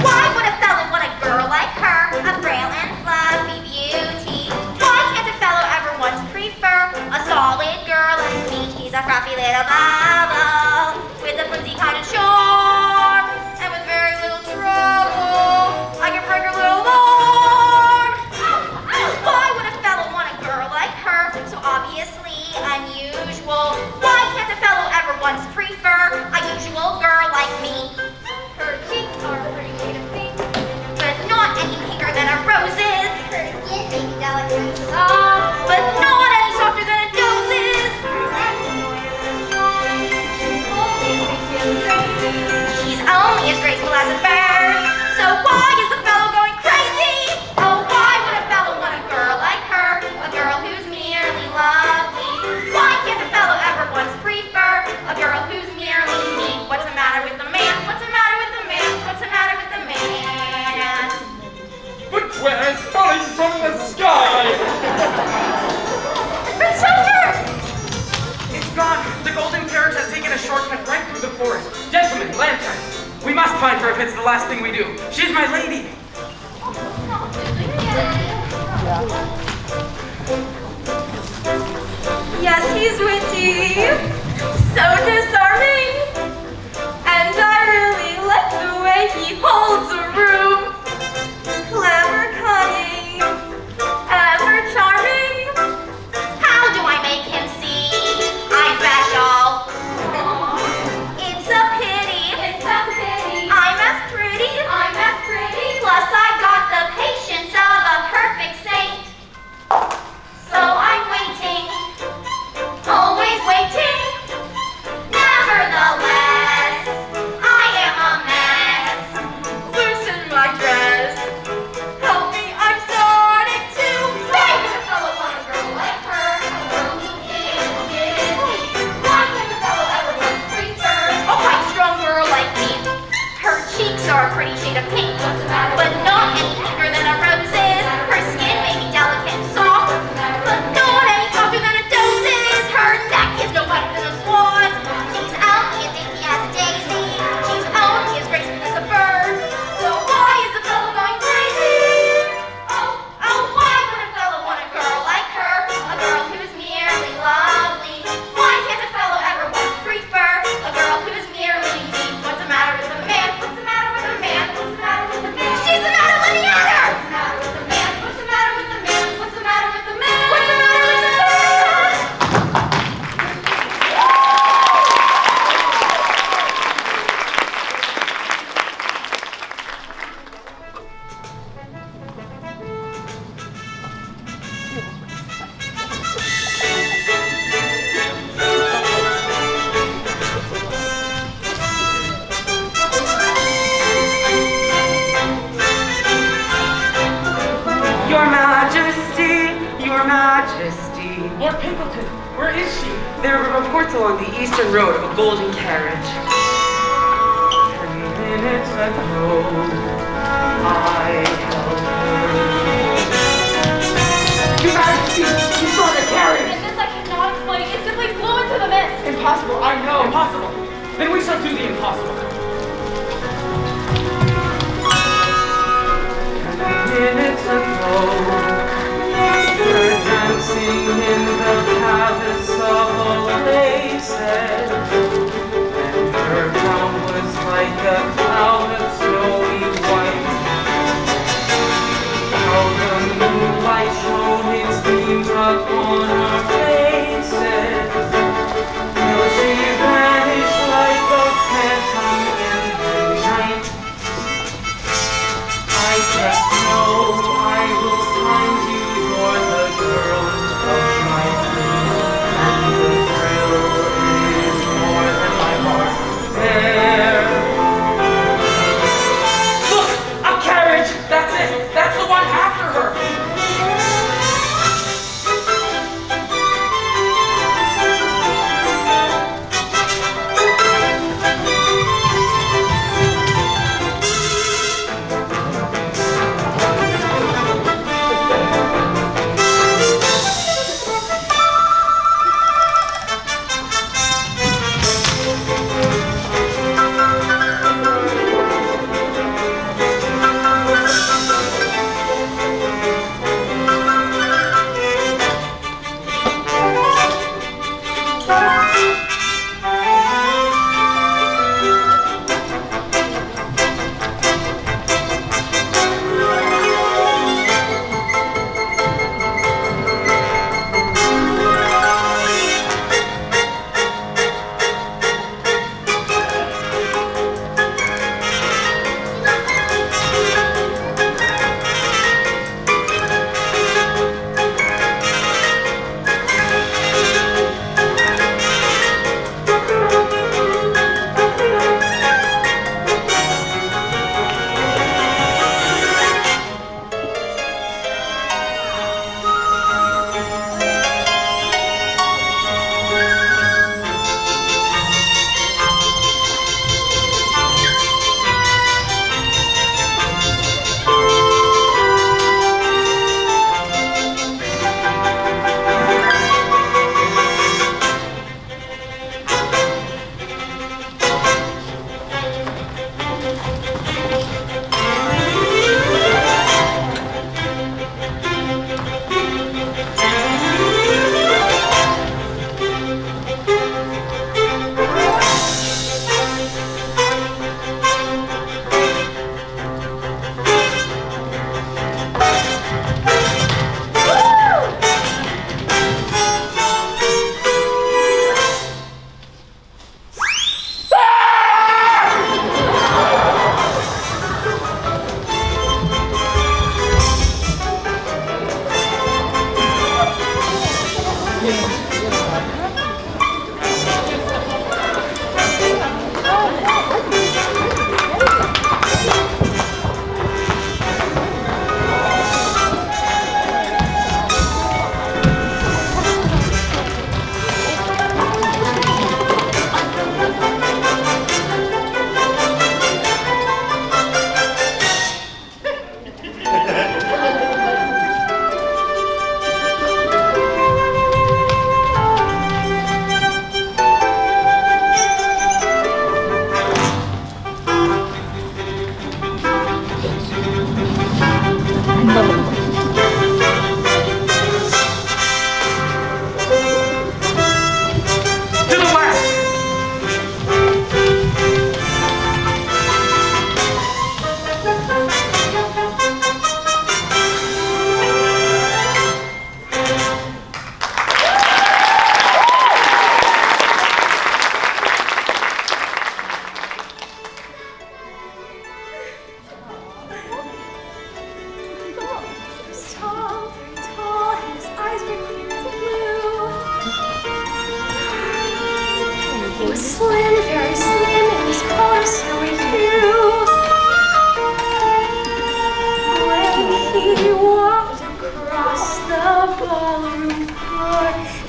[SPEAKER 4] Why would a fellow want a girl like her, a frail and fluffy beauty? Why can't a fellow ever once prefer a solid girl like me? She's a frothy little bubble with a flimsy kind of charm, and with very little trouble, I can break her little arm. Why would a fellow want a girl like her, so obviously unusual? Why can't a fellow ever once prefer a usual girl like me? Her cheeks are a pretty shade of pink, but not any pinker than a rose's. Her skin may be delicate and soft, but not any softer than a dose's. She's only as graceful as a bird, so why is the fellow going crazy? Oh, why would a fellow want a girl like her, a girl who's merely lovely? Why can't a fellow ever once prefer a girl who's merely me? What's the matter with the man? What's the matter with the man? What's the matter with the man?
[SPEAKER 2] Footwear is falling from the sky.
[SPEAKER 4] It's over!
[SPEAKER 1] It's gone. The golden carriage has taken a shortcut right through the forest. Gentlemen, lanterns. We must find her if it's the last thing we do. She's my lady.
[SPEAKER 7] Yes, he's witty, so disarming, and I really like the way he holds a room. Clever, cunning, ever charming.
[SPEAKER 4] How do I make him see I'm special? It's a pity.
[SPEAKER 7] It's a pity.
[SPEAKER 4] I'm as pretty.
[SPEAKER 7] I'm as pretty.
[SPEAKER 4] Plus I've got the patience of a perfect saint. So I'm waiting, always waiting. Nevertheless, I am a mess.
[SPEAKER 7] Loosen my dress. Help me, I'm starting to.
[SPEAKER 4] Why would a fellow want a girl like her? A girl who is busy. Why can't a fellow ever want to prefer a quite strong girl like me? Her cheeks are a pretty shade of pink, but not any pinker than a rose's. Her skin may be delicate and soft, but not any softer than a dose's. Her neck is no better than a swan's. She's only as dainty as a daisy. She's only as graceful as a bird. So why is the fellow going crazy? Oh, why would a fellow want a girl like her? A girl who's merely lovely. Why can't a fellow ever once prefer a girl who's merely me? What's the matter with the man? What's the matter with the man? What's the matter with the man? She's the matter, let me at her! What's the matter with the man? What's the matter with the man? What's the matter with the man?
[SPEAKER 1] Your Majesty, Your Majesty.
[SPEAKER 2] Lord Pinkleton, where is she?
[SPEAKER 1] There were reports along the eastern road of a golden carriage. 10 minutes ago, I held her.
[SPEAKER 2] Your Majesty, you saw the carriage.
[SPEAKER 9] And this I cannot explain. It simply flew into the mist.
[SPEAKER 2] Impossible, I know.
[SPEAKER 1] Impossible. Then we shall do the impossible. 10 minutes ago, we're dancing in the palace of Oasis, and her gown was like a cloud of snowy white. How the moonlight shone its beams upon our faces, till she vanished like a phantom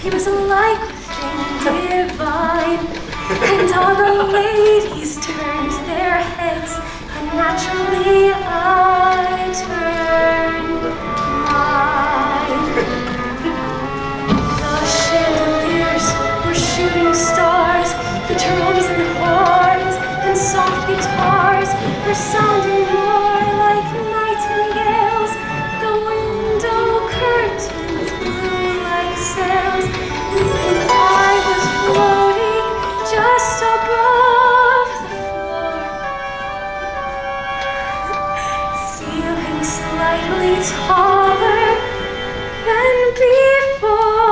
[SPEAKER 8] He was like a thing divine, and all the ladies turned their heads, and naturally I turned mine. The chandeliers were shooting stars, the drums and horns and soft guitars were sounding more like nightingales. The window curtains blew like sails, and I was floating just above the floor, feeling slightly taller than before.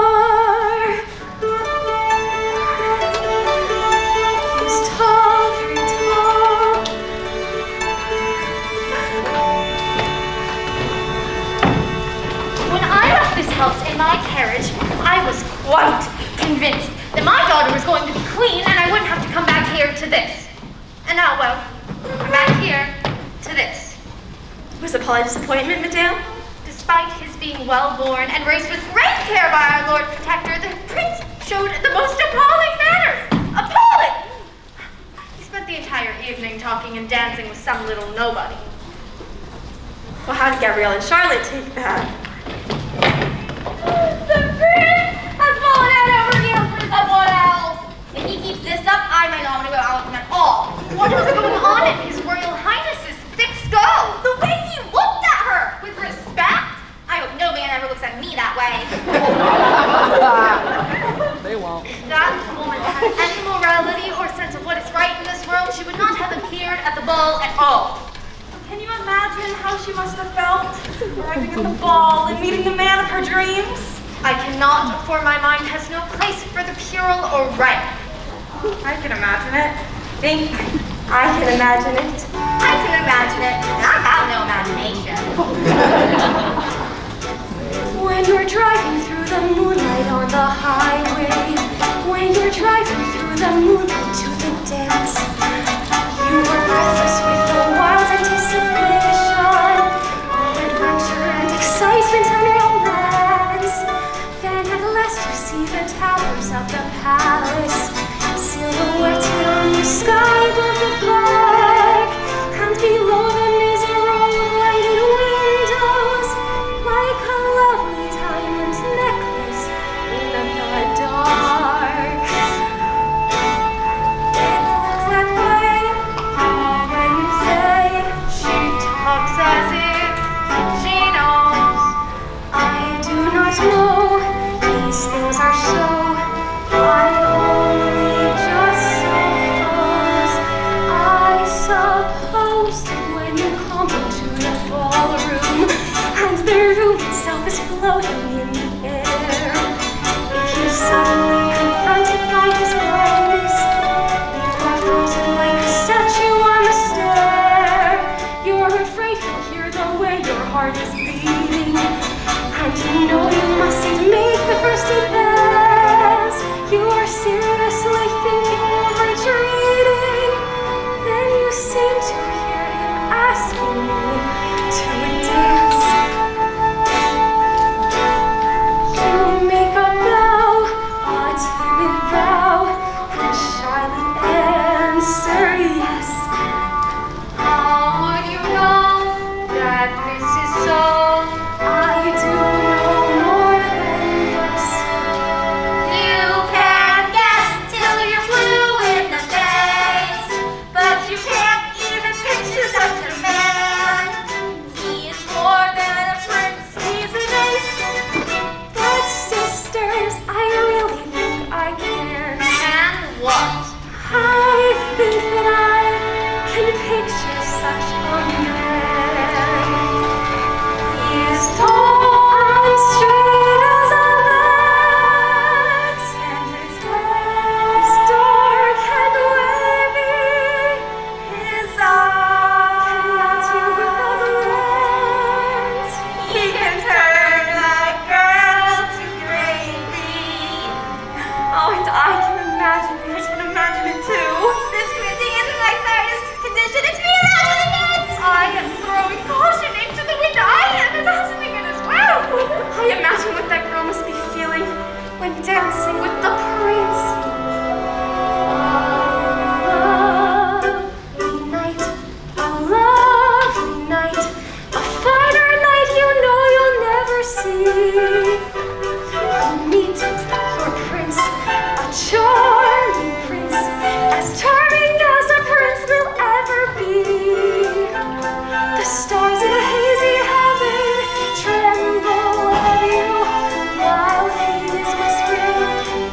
[SPEAKER 8] He was tall, very tall.
[SPEAKER 4] When I left this house in my carriage, I was quite convinced that my daughter was going to be queen and I wouldn't have to come back here to this. And now, well, I'm back here to this.
[SPEAKER 8] Was it a disappointment, madame?
[SPEAKER 4] Despite his being well-born and raised with great care by our Lord Protector, the prince showed the most appalling manners. Appalling! He spent the entire evening talking and dancing with some little nobody.
[SPEAKER 8] Well, how did Gabrielle and Charlotte take that?
[SPEAKER 4] The prince has fallen out over heels for someone else. If he keeps this up, I may not want to go out with him at all. What was going on in His Royal Highness's thick skull? The way he looked at her with respect. I hope no man ever looks at me that way.
[SPEAKER 6] They won't.
[SPEAKER 4] Is that that woman had any morality or sense of what is right in this world, she would not have appeared at the ball at all.
[SPEAKER 7] Can you imagine how she must have felt arriving at the ball and meeting the man of her dreams?
[SPEAKER 4] I cannot, for my mind has no place for the puerile or ripe.
[SPEAKER 7] I can imagine it. Think. I can imagine it.
[SPEAKER 4] I can imagine it, and I have no imagination.
[SPEAKER 8] When you're driving through the moonlight on the highway, when you're driving through the moonlight to the dance, you are breathless with the wild anticipation of adventure and excitement and romance. Then at last you see the towers of the palace, silhouetted on the sky above the park, and below them is a row of lighted windows, like a lovely diamond necklace in the dark. It looks that way, when you say
[SPEAKER 4] She talks as if she knows.
[SPEAKER 8] I do not know, these things are so, I only just suppose. I suppose that when you come into the ballroom and the room itself is floating in the air, if you suddenly confronted by his brightness, you are frozen like a statue on the stair. You're afraid he'll hear the way your heart is beating, and you know you mustn't make the first advance. You are seriously thinking of retreating. Then you seem to hear him asking you to dance. You make a bow, a timid bow, and shyly answer yes.
[SPEAKER 4] How would you know that this is so?
[SPEAKER 8] I do know more than this.
[SPEAKER 4] You can guess till you're blue in the face, but you can't even picture such a man. He is more than a prince, he's an ace.
[SPEAKER 8] But sisters, I really think I can.
[SPEAKER 4] And what?
[SPEAKER 8] I think that I can picture such a man. He is tall and straight as a lance, and his hair is dark and wavy. His eyes can melt you with a glance.
[SPEAKER 4] He can turn a girl to gravy.
[SPEAKER 7] Oh, and I can imagine it. I can imagine it too.
[SPEAKER 4] This squinting isn't my sinus condition, it's me imagining it! I am throwing caution into the wind, I am imagining it as well!
[SPEAKER 8] I imagine what that girl must be feeling when dancing with the prince. A lovely night, a finer night you know you'll never see. You meet your prince, a charming prince, as charming as a prince will ever be. The stars in a hazy heaven tremble above you, while he is whispering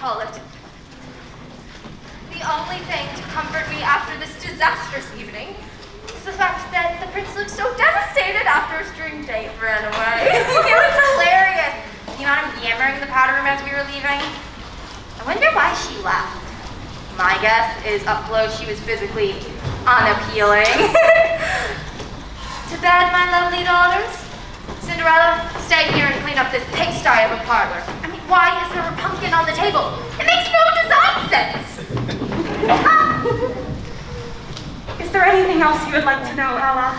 [SPEAKER 4] call it. The only thing to comfort me after this disastrous evening is the fact that the prince looked so devastated after his drink date ran away. It was hilarious. You know him yammering in the powder room as we were leaving? I wonder why she left. My guess is up close she was physically unappealing. To bed, my lovely daughters. Cinderella, stay here and clean up this pigsty of a parlor. I mean, why is there a pumpkin on the table? It makes no design sense.
[SPEAKER 7] Is there anything else you would like to know, Ella?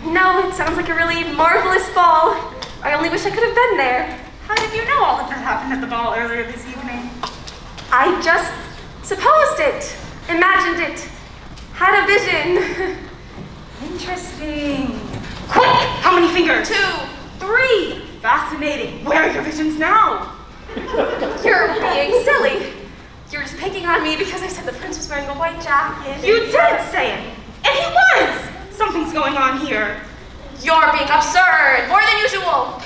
[SPEAKER 8] No, it sounds like a really marvelous ball. I only wish I could have been there.
[SPEAKER 7] How did you know all of that happened at the ball earlier this evening?
[SPEAKER 8] I just supposed it, imagined it, had a vision.
[SPEAKER 7] Interesting. Quick! How many fingers?
[SPEAKER 4] 2.
[SPEAKER 7] 3. Fascinating. Where are your visions now?
[SPEAKER 8] You're being silly. You're just picking on me because I said the prince was wearing a white jacket.
[SPEAKER 7] You did say it. And he was. Something's going on here.
[SPEAKER 4] You're being absurd, more than usual.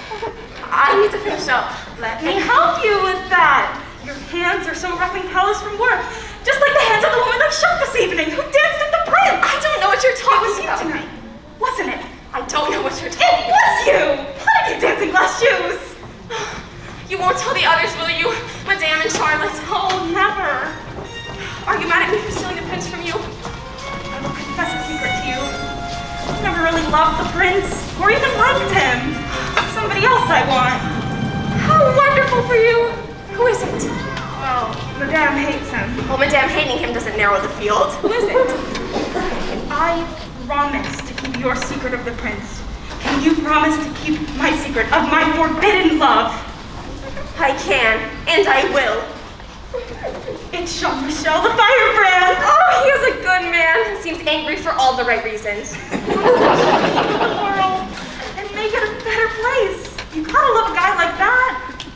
[SPEAKER 8] I need to finish up.
[SPEAKER 7] Let me help you with that. Your hands are so rough and callous from work. Just like the hands of the woman I shot this evening who danced with the prince.
[SPEAKER 4] I don't know what you're
[SPEAKER 7] It was
[SPEAKER 4] talking
[SPEAKER 7] you
[SPEAKER 4] about.
[SPEAKER 7] tonight, wasn't it?
[SPEAKER 4] I don't know what you're
[SPEAKER 7] It
[SPEAKER 4] talking about.
[SPEAKER 7] was you! How did you dancing glass shoes?
[SPEAKER 4] You won't tell the others, will you, Madame and Charlotte?
[SPEAKER 7] Oh, never.
[SPEAKER 4] Are you mad at me for stealing the prince from you?
[SPEAKER 7] I will confess a secret to you. I never really loved the prince, or even liked him. Somebody else I want.
[SPEAKER 8] How wonderful for you. Who is it?
[SPEAKER 7] Well, Madame hates him.
[SPEAKER 4] Well, Madame hating him doesn't narrow the field.
[SPEAKER 8] Who is it?
[SPEAKER 7] I promised to keep your secret of the prince. Can you promise to keep my secret of my forbidden love?
[SPEAKER 8] I can, and I will.
[SPEAKER 7] It's Jean-Michel the firebrand.
[SPEAKER 8] Oh, he is a good man. Seems angry for all the right reasons.
[SPEAKER 7] The world and make it a better place. You gotta love a guy like that.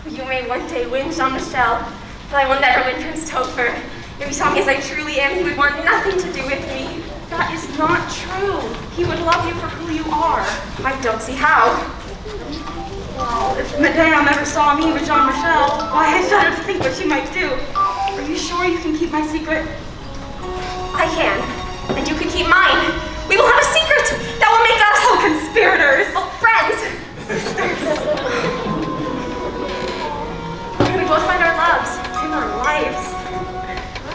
[SPEAKER 8] You may one day win Jean-Michel, but I will never win Prince Topher. If he saw me as I truly am, he would want nothing to do with me.
[SPEAKER 7] That is not true. He would love you for who you are.
[SPEAKER 8] I don't see how.
[SPEAKER 7] Well, if Madame ever saw me with Jean-Michel, why I shudder to think what she might do. Are you sure you can keep my secret?
[SPEAKER 8] I can, and you can keep mine. We will have a secret that will make us
[SPEAKER 7] Conspirators!
[SPEAKER 8] friends. We both find our loves
[SPEAKER 7] In our lives.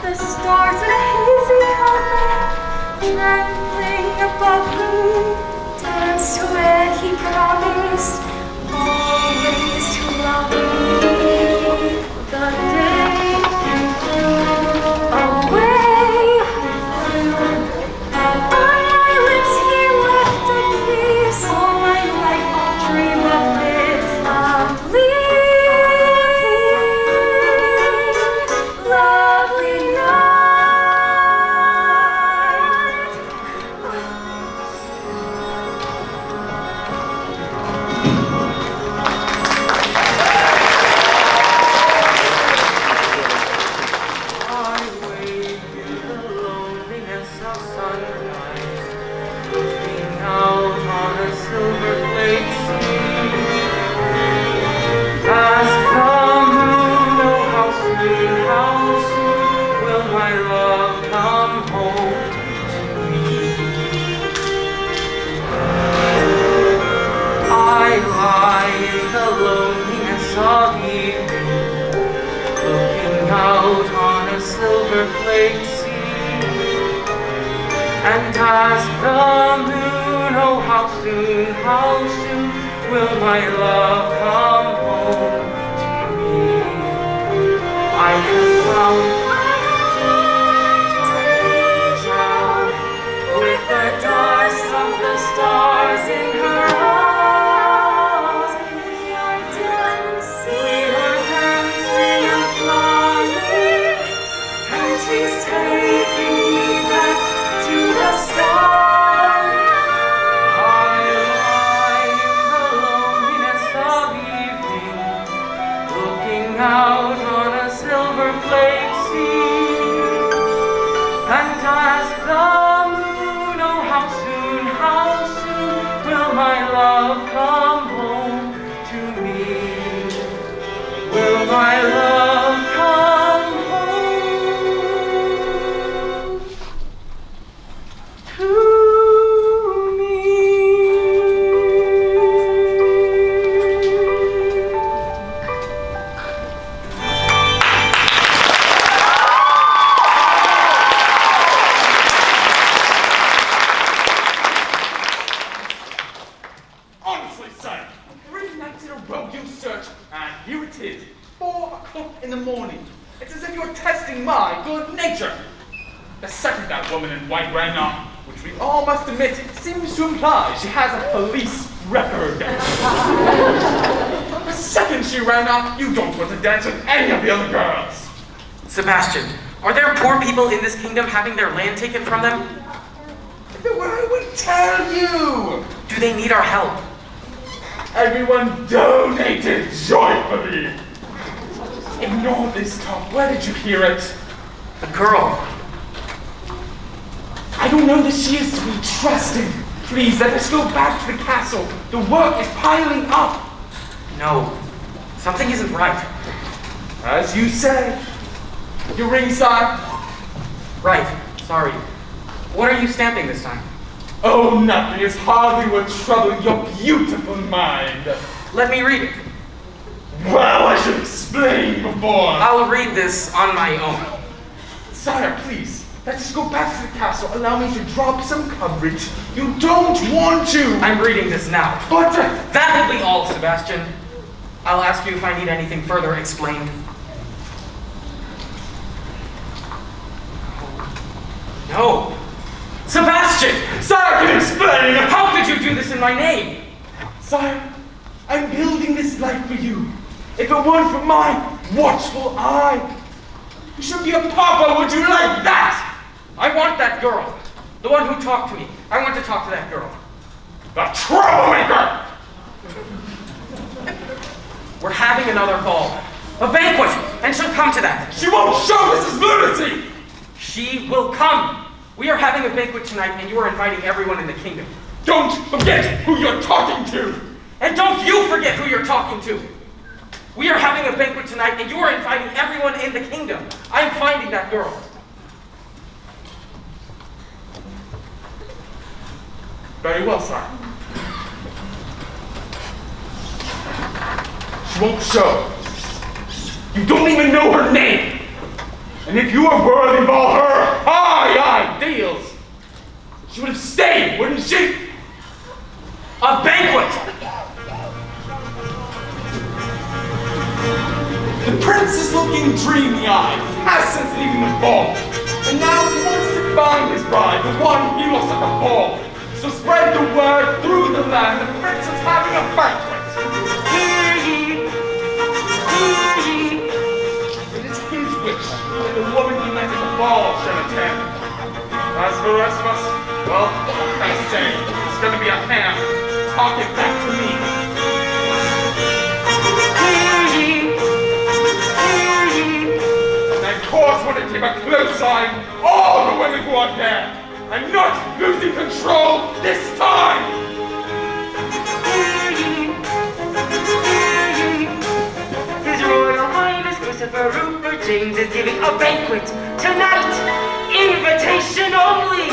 [SPEAKER 8] the stars in a hazy heaven, trembling above me, dance to where he promised always to love me. The day away, on my lips he left a kiss.
[SPEAKER 7] All my life I'll dream of this.
[SPEAKER 8] Lovely night.
[SPEAKER 1] I wake in the loneliness of sunrise, looking out on a silver flake sea. Ask the moon, oh how soon will my love come home to me? I lie in the loneliness of evening, looking out on a silver flake sea, and ask the moon, oh how soon will my love come home to me? I have found with the dust of the stars in her eyes. We are dancing and flying, and she's taking me back to the sky. I lie in the loneliness of evening, looking out on a silver flake sea, and ask the moon, oh how soon will my love come home to me? Will my love come
[SPEAKER 2] in the morning. It's as if you're testing my good nature. The second that woman in white ran off, which we all must admit seems to imply she has a police record. The second she ran off, you don't want to dance with any of the other girls.
[SPEAKER 1] Sebastian, are there poor people in this kingdom having their land taken from them?
[SPEAKER 2] If it were, I would tell you.
[SPEAKER 1] Do they need our help?
[SPEAKER 2] Everyone donated joyfully. Ignore this talk. Where did you hear it?
[SPEAKER 1] The girl.
[SPEAKER 2] I don't know that she is to be trusted. Please, let us go back to the castle. The work is piling up.
[SPEAKER 1] No, something isn't right.
[SPEAKER 2] As you say. Your ring, sire?
[SPEAKER 1] Right, sorry. What are you stamping this time?
[SPEAKER 2] Oh, nothing. It's hardly what trouble your beautiful mind.
[SPEAKER 1] Let me read it.
[SPEAKER 2] Well, I should explain before.
[SPEAKER 1] I'll read this on my own.
[SPEAKER 2] Sire, please. Let us go back to the castle. Allow me to drop some coverage. You don't want to.
[SPEAKER 1] I'm reading this now.
[SPEAKER 2] But
[SPEAKER 1] that will be all, Sebastian. I'll ask you if I need anything further explained. No. Sebastian!
[SPEAKER 2] Sire can explain.
[SPEAKER 1] How could you do this in my name?
[SPEAKER 2] Sire, I'm building this life for you. If it weren't for my watchful eye, you should be a papa. Would you like that?
[SPEAKER 1] I want that girl. The one who talked to me. I want to talk to that girl.
[SPEAKER 2] The troublemaker!
[SPEAKER 1] We're having another ball. A banquet, and she'll come to that.
[SPEAKER 2] She won't show this is lunacy!
[SPEAKER 1] She will come. We are having a banquet tonight, and you are inviting everyone in the kingdom.
[SPEAKER 2] Don't forget who you're talking to!
[SPEAKER 1] And don't you forget who you're talking to. We are having a banquet tonight, and you are inviting everyone in the kingdom. I'm finding that girl.
[SPEAKER 2] Very well, sire. She won't show. You don't even know her name. And if you were worthy of all her high ideals, she would have stayed, wouldn't she?
[SPEAKER 1] A banquet!
[SPEAKER 2] The prince is looking dreamy-eyed, has since leaving the ball. And now he wants to find his bride, the one he lost at the ball. So spread the word through the land, the prince is having a banquet.
[SPEAKER 1] Hear ye! Hear ye!
[SPEAKER 2] It is his wish that the woman he met at the ball shall attend. As for the rest of us, well, what can I say? It's gonna be a ham. Talk it back to me.
[SPEAKER 1] Hear ye! Hear ye!
[SPEAKER 2] And of course, when it keep a close eye on all the women who are there. I'm not losing control this time!
[SPEAKER 1] Hear ye! Hear ye! His Royal Highness Christopher Rupert James is giving a banquet tonight! Invitation only!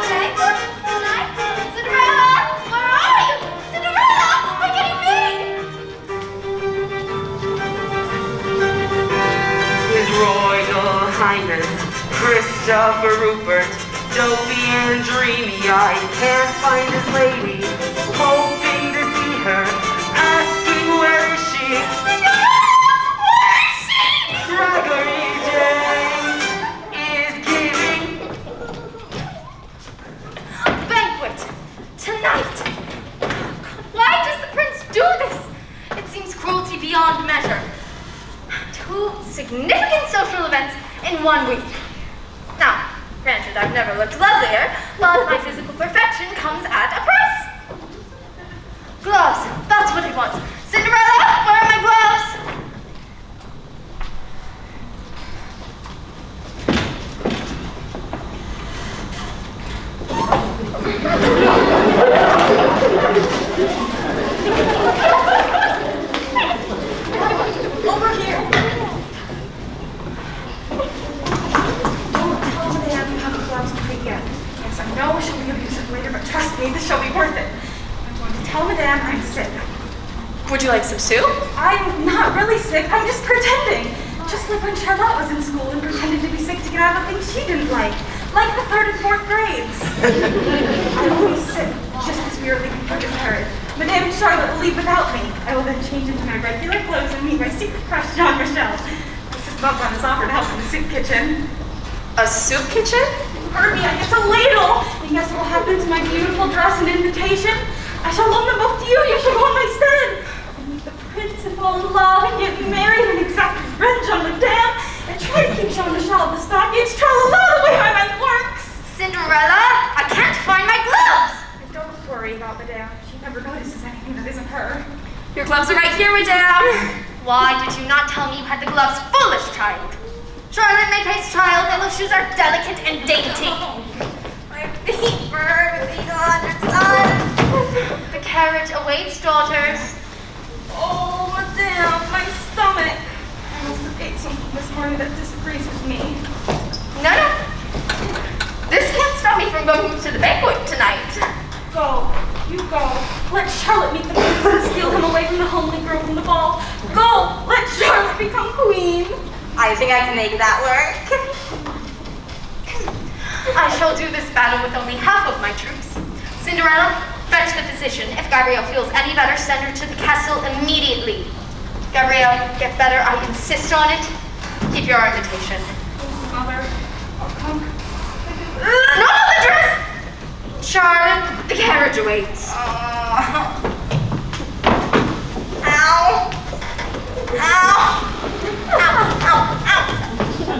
[SPEAKER 4] Banquet tonight? Cinderella, where are you? Cinderella, we're getting big!
[SPEAKER 1] His Royal Highness Christopher Rupert, dopey and dreamy-eyed, can't find his lady, hoping to see her, asking where is she?
[SPEAKER 4] Where is she?
[SPEAKER 1] Gregory James is giving
[SPEAKER 4] Banquet tonight. Why does the prince do this? It seems cruelty beyond measure. 2 significant social events in 1 week. Now, granted, I've never looked lovelier, but my physical perfection comes at a price. Gloves, that's what it was. Cinderella, where are my gloves?
[SPEAKER 5] Over here. Yes, I know she'll be abusive later, but trust me, this shall be worth it. I'm going to tell Madame I'm sick.
[SPEAKER 7] Would you like some soup?
[SPEAKER 5] I'm not really sick, I'm just pretending. Just like when Charlotte was in school and pretended to be sick to get out of things she didn't like the 3rd and 4th grades. I'm only sick, just as we are leaving for the third. Madame Charlotte will leave without me. I will then change into my regular clothes and meet my secret crush, Jean Michel. Mr. Bumpon has offered to help in the soup kitchen.
[SPEAKER 7] A soup kitchen?
[SPEAKER 5] Heard me, I get a ladle. And guess what will happen to my beautiful dress and invitation? I shall loan them both to you. You shall go in my stead. And meet the prince and fall in love and get married and exact revenge on Madame and try to keep Jean-Michel the stockings. Tra-la-la, the way my mind works.
[SPEAKER 4] Cinderella, I can't find my gloves.
[SPEAKER 5] And don't worry about Madame. She never notices anything that isn't her.
[SPEAKER 7] Your gloves are right here, Madame.
[SPEAKER 4] Why did you not tell me you had the gloves, foolish child? Charlotte, make haste, child, and those shoes are delicate and dainty. My feet burn with eagle under sun. The carriage awaits, daughters.
[SPEAKER 5] Oh, Madame, my stomach. I must have ate something this morning that disagrees with me.
[SPEAKER 4] No. This can't stop me from going to the banquet tonight.
[SPEAKER 5] Go. You go. Let Charlotte meet the prince and steal him away from the homely girl from the ball. Go. Let Charlotte become queen.
[SPEAKER 7] I think I can make that work.
[SPEAKER 4] I shall do this battle with only half of my troops. Cinderella, fetch the physician. If Gabrielle feels any better, send her to the castle immediately. Gabrielle, get better. I insist on it. Keep your invitation.
[SPEAKER 5] Mother, I'll come.
[SPEAKER 4] No, the dress! Charlotte, the carriage awaits.
[SPEAKER 7] Ow. Ow. Ow. Ow.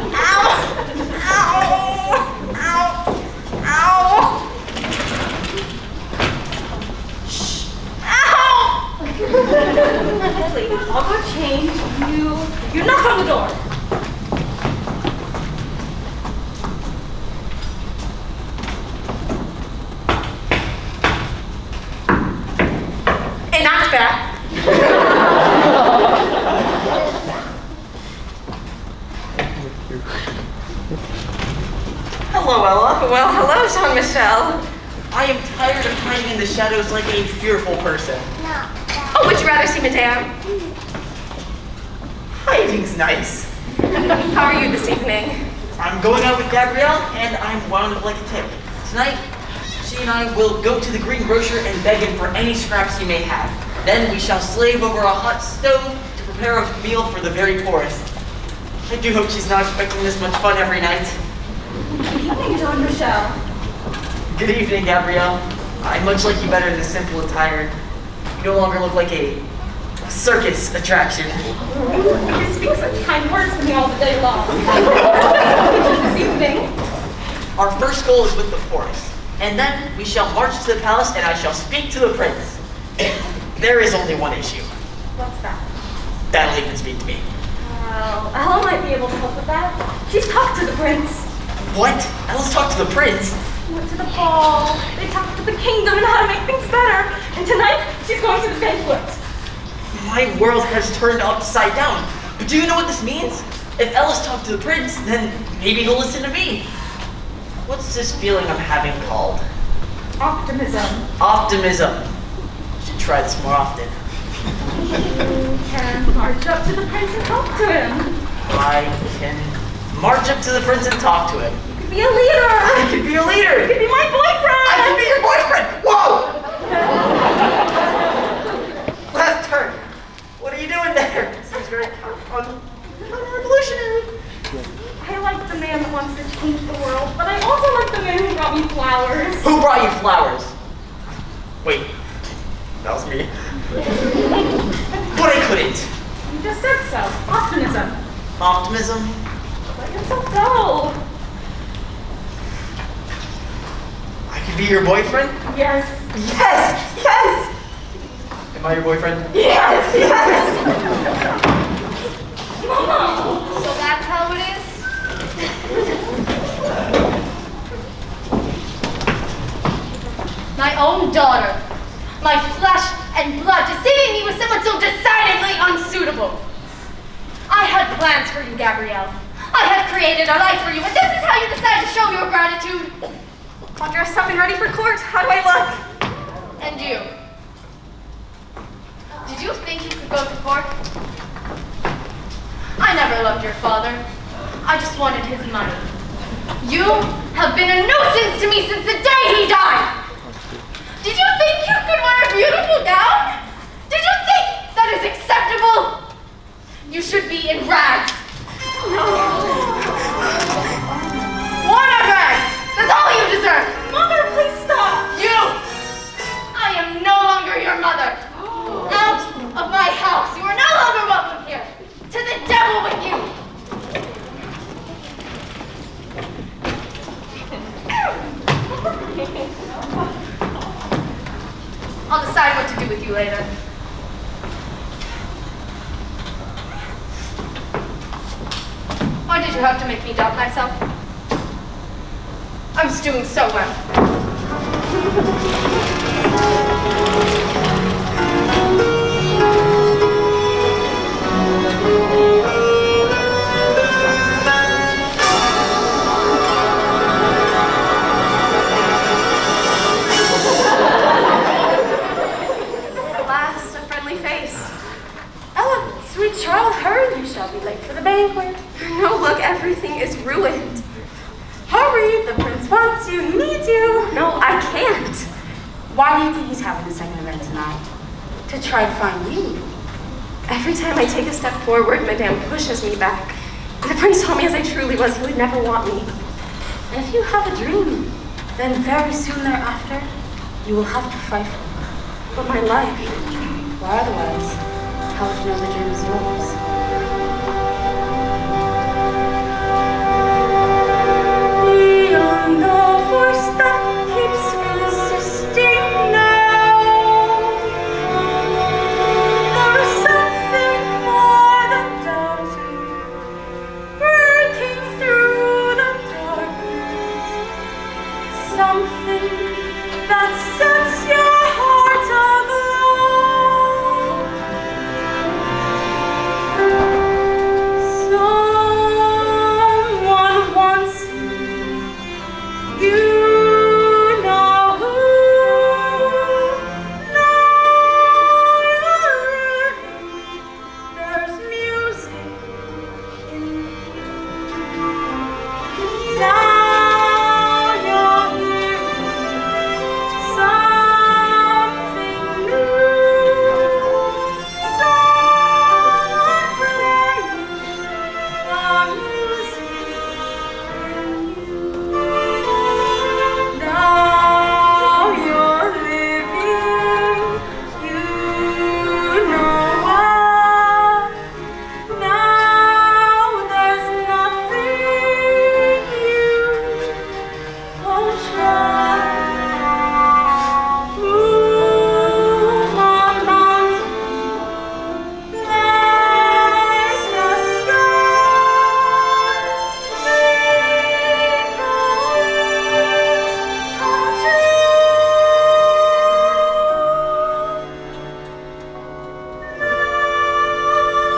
[SPEAKER 7] Ow. Ow. Ow. Shh. Ow.
[SPEAKER 5] Lady, I'll go change. You knock on the door.
[SPEAKER 4] And that's back.
[SPEAKER 6] Hello, Ella.
[SPEAKER 7] Well, hello, Jean-Michel.
[SPEAKER 6] I am tired of hiding in the shadows like a fearful person.
[SPEAKER 4] Oh, would you rather see Madame?
[SPEAKER 6] Hiding's nice.
[SPEAKER 7] How are you this evening?
[SPEAKER 6] I'm going out with Gabrielle, and I'm wound up like a tick. Tonight, she and I will go to the green grocer and beg him for any scraps he may have. Then we shall slave over a hot stove to prepare a meal for the very poorest. I do hope she's not expecting this much fun every night.
[SPEAKER 5] Good evening, Jean-Michel.
[SPEAKER 6] Good evening, Gabrielle. I much like you better in this simple attire. You no longer look like a circus attraction.
[SPEAKER 5] You speak such kind words to me all the day long. This evening.
[SPEAKER 6] Our first goal is with the poorest, and then we shall march to the palace and I shall speak to the prince. There is only one issue.
[SPEAKER 5] What's that?
[SPEAKER 6] That'll even speak to me.
[SPEAKER 5] Well, Ella might be able to help with that. She's talked to the prince.
[SPEAKER 6] What? Let's talk to the prince.
[SPEAKER 5] Went to the ball. They talked to the kingdom and how to make things better. And tonight, she's going to the banquet.
[SPEAKER 6] My world has turned upside down. But do you know what this means? If Ella's talked to the prince, then maybe he'll listen to me. What's this feeling I'm having called?
[SPEAKER 5] Optimism.
[SPEAKER 6] Optimism. I should try this more often.
[SPEAKER 5] You can march up to the prince and talk to him.
[SPEAKER 6] I can march up to the prince and talk to him.
[SPEAKER 5] You could be a leader.
[SPEAKER 6] I could be a leader.
[SPEAKER 5] You could be my boyfriend.
[SPEAKER 6] I can be your boyfriend! Whoa! Left turn. What are you doing there? Seems very revolutionary.
[SPEAKER 5] I like the man that wants to change the world, but I also like the man who brought me flowers.
[SPEAKER 6] Who brought you flowers? Wait, that was me. But I couldn't.
[SPEAKER 5] You just said so. Optimism.
[SPEAKER 6] Optimism?
[SPEAKER 5] Let yourself go.
[SPEAKER 6] I could be your boyfriend?
[SPEAKER 5] Yes.
[SPEAKER 6] Yes! Yes! Am I your boyfriend?
[SPEAKER 5] Yes. Yes.
[SPEAKER 4] So that's how it is? My own daughter, my flesh and blood, deceiving me with someone so decidedly unsuitable. I had plans for you, Gabrielle. I had created a life for you, and this is how you decide to show your gratitude.
[SPEAKER 7] All dressed up and ready for court. How do I look?
[SPEAKER 4] And you? Did you think you could go to court? I never loved your father. I just wanted his money. You have been a nuisance to me since the day he died. Did you think you could wear a beautiful gown? Did you think that is acceptable? You should be in rags, Water bags! That's all you deserve!
[SPEAKER 5] Mother, please stop!
[SPEAKER 4] You! I am no longer your mother! Out of my house! You are no longer welcome here! To the devil with you! I'll decide what to do with you later. Why did you have to make me doubt myself? I was doing so well. Alas, a friendly face.
[SPEAKER 5] Ella, sweet child, hurry. You shall be late for the banquet.
[SPEAKER 8] No, look, everything is ruined.
[SPEAKER 5] Hurry, the prince wants you. He needs you.
[SPEAKER 8] No, I can't.
[SPEAKER 5] Why do you think he's having the second event tonight? To try to find you.
[SPEAKER 8] Every time I take a step forward, Madame pushes me back. The prince told me as I truly was, he would never want me.
[SPEAKER 5] If you have a dream, then very soon thereafter, you will have to fight for it.
[SPEAKER 8] But my life,
[SPEAKER 5] Why otherwise, how would you know the dream is yours? Beyond the voice that keeps insisting now, there is something more than doubting, breaking through the darkness, something that sets your heart aglow. Someone wants you. You know who. Now you're living. There's music in you. Now you're hearing something new. Someone playing the music in you. Now you're living, you know why. Now there's nothing you won't try. Move on mountains like the sky. Make a wish come true.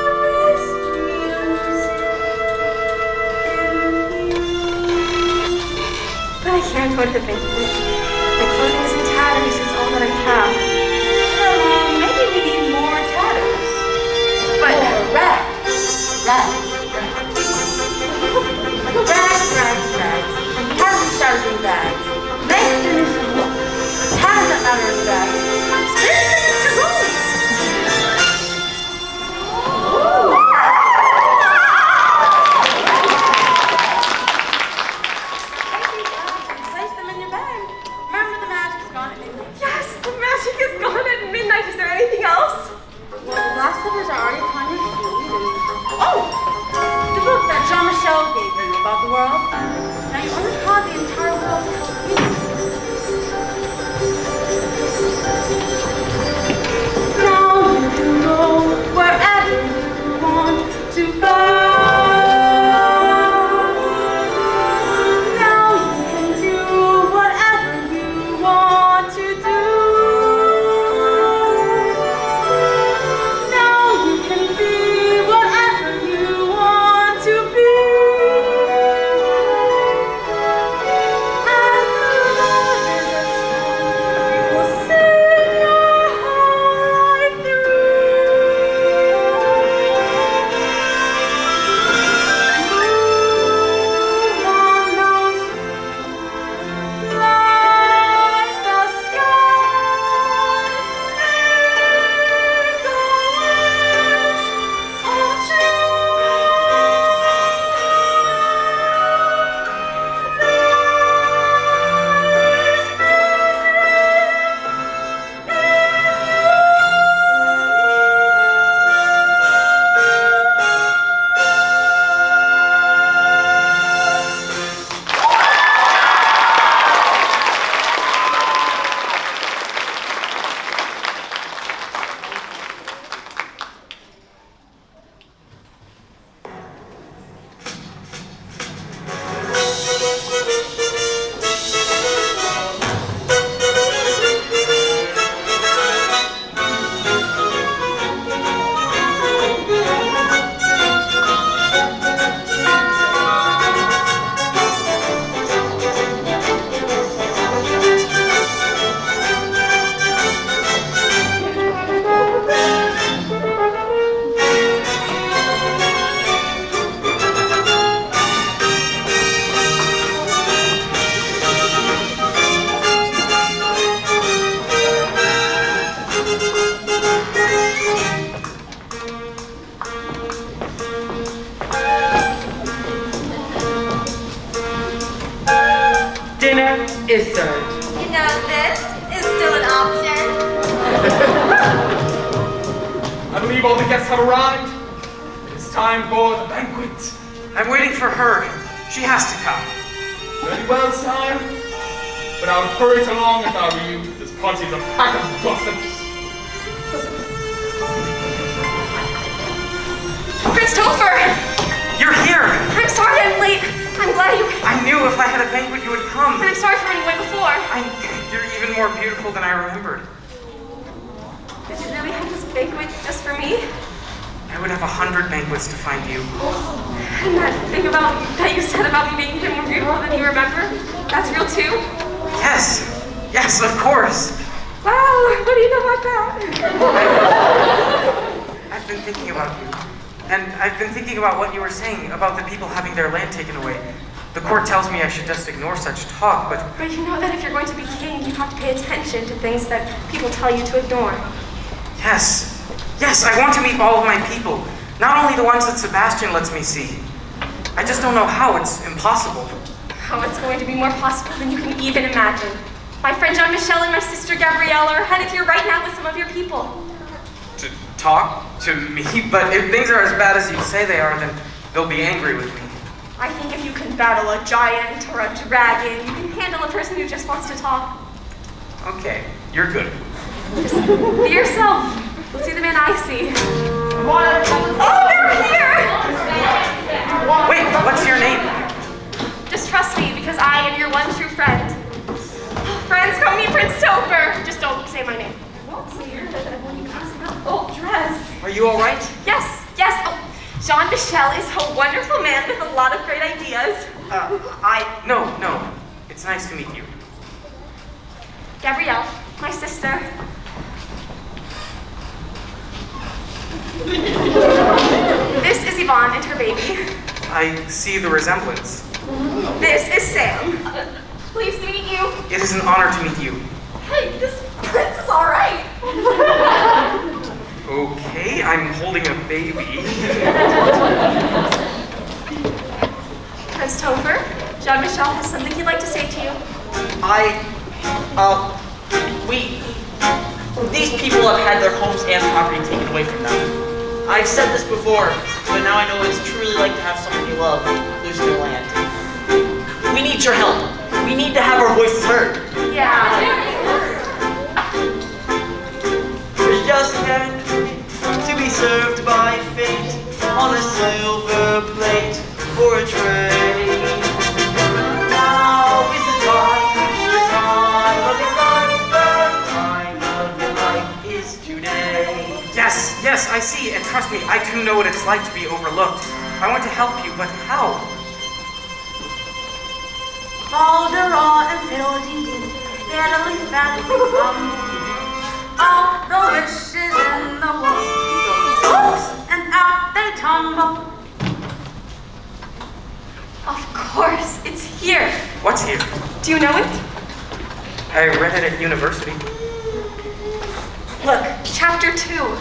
[SPEAKER 5] There is music in you.
[SPEAKER 8] but I can't go to the banquet. My clothing is in tatters, it's all that I have.
[SPEAKER 5] Maybe we need more tatters.
[SPEAKER 8] But
[SPEAKER 5] Or rags. Rags. Rags. Tatters tatters in bags. Make them into what? Tatters that matter in bags. Spin them into gold. Place them in your bag. Remember the magic's gone at midnight.
[SPEAKER 8] yes, the magic is gone at midnight. Is there anything else?
[SPEAKER 5] Well, the glass slippers are already upon your feet. Oh! The book that Jean-Michel gave you about the world. Now you only have the entire world to help you.
[SPEAKER 2] dinner is served.
[SPEAKER 8] You know, this is still an option.
[SPEAKER 2] I believe all the guests have arrived. It is time for the banquet.
[SPEAKER 1] I'm waiting for her. She has to come.
[SPEAKER 2] Very well, sire. But I would hurry it along if I were you. This party is a pack of gossips.
[SPEAKER 4] Prince Topher!
[SPEAKER 1] You're here!
[SPEAKER 4] I'm sorry I'm late. I'm glad you...
[SPEAKER 1] I knew if I had a banquet you would come.
[SPEAKER 4] And I'm sorry for running away before.
[SPEAKER 1] You're even more beautiful than I remembered.
[SPEAKER 4] Did you really have this banquet just for me?
[SPEAKER 1] I would have 100 banquets to find you.
[SPEAKER 4] And that thing about that you said about me being even more beautiful than you remember? That's real too?
[SPEAKER 1] Yes, yes, of course.
[SPEAKER 4] Wow, what do you know about that?
[SPEAKER 1] I've been thinking about you. And I've been thinking about what you were saying about the people having their land taken away. The court tells me I should just ignore such talk, but...
[SPEAKER 4] But you know that if you're going to be king, you have to pay attention to things that people tell you to ignore.
[SPEAKER 1] Yes, yes, I want to meet all of my people. Not only the ones that Sebastian lets me see. I just don't know how. It's impossible.
[SPEAKER 4] Oh, it's going to be more possible than you can even imagine. My friend Jean-Michel and my sister Gabrielle are headed here right now with some of your people.
[SPEAKER 1] To talk to me? But if things are as bad as you say they are, then they'll be angry with me.
[SPEAKER 4] I think if you can battle a giant or a dragon, you can handle a person who just wants to talk.
[SPEAKER 1] Okay, you're good.
[SPEAKER 4] Just be yourself. You'll see the man I see. Oh, they're here!
[SPEAKER 1] Wait, what's your name?
[SPEAKER 4] Just trust me, because I am your one true friend. Friends, come meet Prince Topher. Just don't say my name. I won't say your name when you ask about the old dress.
[SPEAKER 1] Are you all right?
[SPEAKER 4] Yes, yes. Oh, Jean-Michel is a wonderful man with a lot of great ideas.
[SPEAKER 1] No. It's nice to meet you.
[SPEAKER 4] Gabrielle, my sister. This is Yvonne and her baby.
[SPEAKER 1] I see the resemblance.
[SPEAKER 4] This is Sam. Pleased to meet you.
[SPEAKER 1] It is an honor to meet you.
[SPEAKER 4] Hey, this prince is all right.
[SPEAKER 1] Okay, I'm holding a baby.
[SPEAKER 4] Prince Topher, Jean-Michel has something he'd like to say to you.
[SPEAKER 6] These people have had their homes and property taken away from them. I've said this before, but now I know what it's truly like to have someone you love lose their land. We need your help. We need to have our voices heard.
[SPEAKER 4] Yeah.
[SPEAKER 6] We're just yet to be served by fate on a silver plate or a tray. Now is the time of your life, the time of your life is today.
[SPEAKER 1] Yes, I see, and trust me, I do know what it's like to be overlooked. I want to help you, but how?
[SPEAKER 7] Balderall and fiddle-dee-dee, fiddly-faddly bum. All the wishes in the world, oops, and out they tumble.
[SPEAKER 4] Of course, it's here.
[SPEAKER 1] What's here?
[SPEAKER 4] Do you know it?
[SPEAKER 1] I read it at university.
[SPEAKER 4] Look, chapter 2.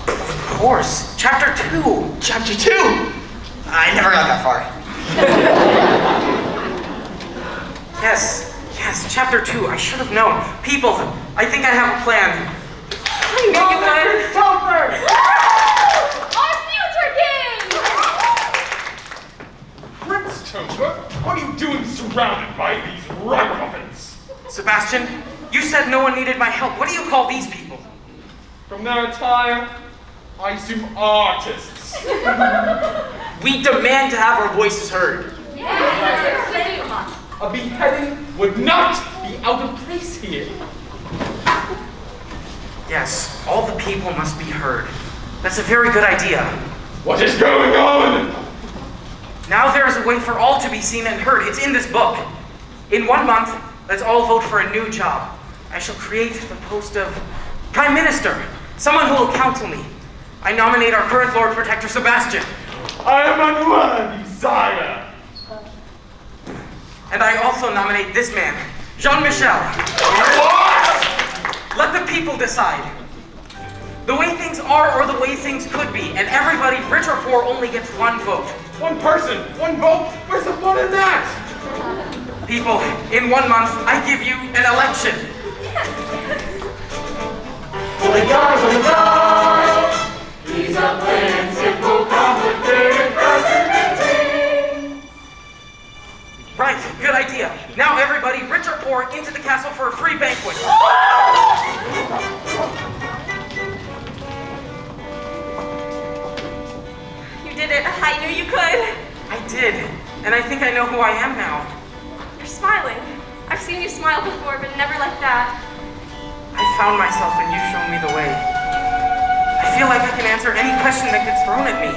[SPEAKER 1] Of course, chapter 2.
[SPEAKER 6] Chapter 2? I never got that far.
[SPEAKER 1] Yes, chapter 2. I should have known. People, I think I have a plan.
[SPEAKER 4] I knew you would.
[SPEAKER 2] Topher!
[SPEAKER 9] Our future king!
[SPEAKER 2] Prince Topher, what are you doing surrounded by these ragamuffins?
[SPEAKER 1] Sebastian, you said no one needed my help. What do you call these people?
[SPEAKER 2] From their attire, I assume artists.
[SPEAKER 6] We demand to have our voices heard.
[SPEAKER 2] A beheading would not be out of place here.
[SPEAKER 1] Yes, all the people must be heard. That's a very good idea.
[SPEAKER 2] What is going on?
[SPEAKER 1] Now there is a way for all to be seen and heard. It's in this book. In 1 month, let's all vote for a new job. I shall create the post of Prime Minister, someone who will counsel me. I nominate our current Lord Protector, Sebastian.
[SPEAKER 2] I am unworthy, sire.
[SPEAKER 1] And I also nominate this man, Jean-Michel.
[SPEAKER 2] What?
[SPEAKER 1] Let the people decide. The way things are or the way things could be, and everybody, rich or poor, only gets one vote.
[SPEAKER 2] One person, one vote? Where's the fun in that?
[SPEAKER 1] People, in 1 month, I give you an election.
[SPEAKER 3] For the guy, he's a plain, simple, complicated fascinating.
[SPEAKER 1] Right, good idea. Now everybody, rich or poor, into the castle for a free banquet.
[SPEAKER 7] You did it. I knew you could.
[SPEAKER 1] I did, and I think I know who I am now.
[SPEAKER 7] You're smiling. I've seen you smile before, but never like that.
[SPEAKER 1] I found myself and you showed me the way. I feel like I can answer any question that gets thrown at me.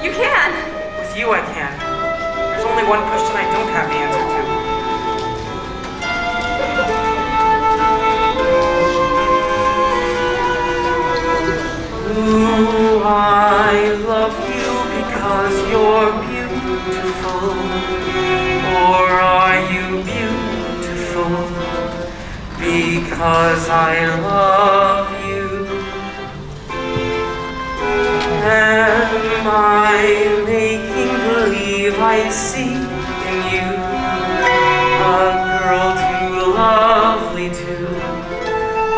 [SPEAKER 7] You can.
[SPEAKER 1] With you, I can. There's only one question I don't have the answer to. Ooh, I love you because you're beautiful. Or are you beautiful because I love you? Am I making believe I see in you a girl too lovely to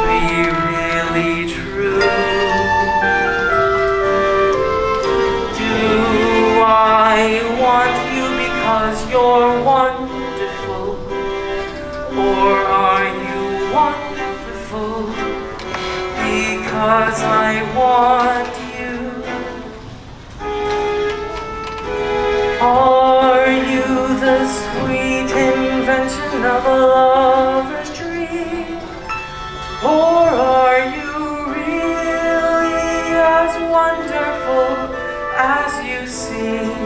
[SPEAKER 1] be really true? Do I want you because you're wonderful? Or are you wonderful because I want you? Are you the sweet invention of a lover's dream? Or are you really as wonderful as you seem?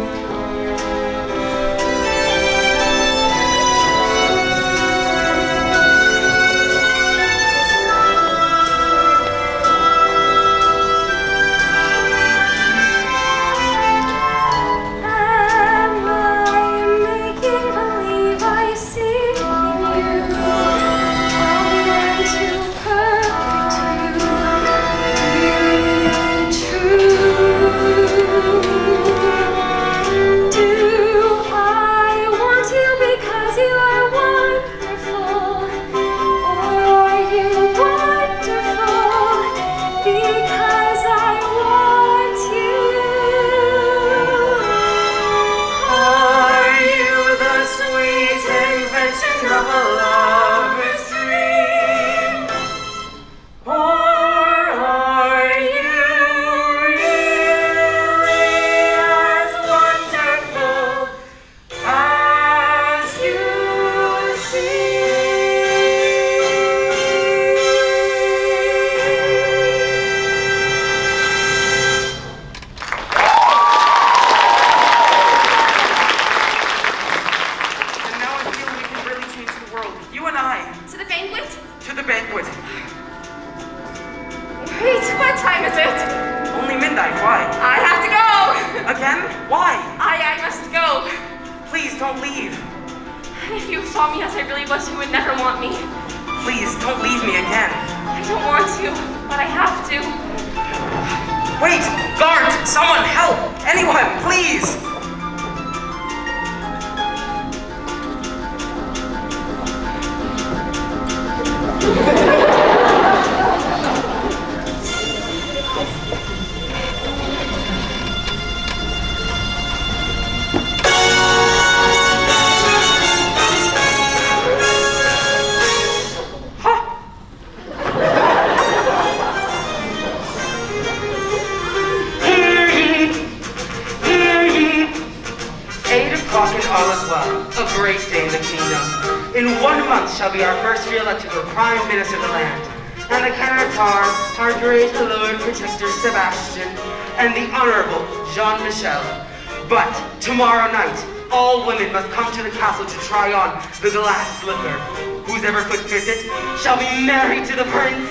[SPEAKER 1] Tomorrow night, all women must come to the castle to try on the glass slipper. Whose ever foot fits it shall be married to the prince.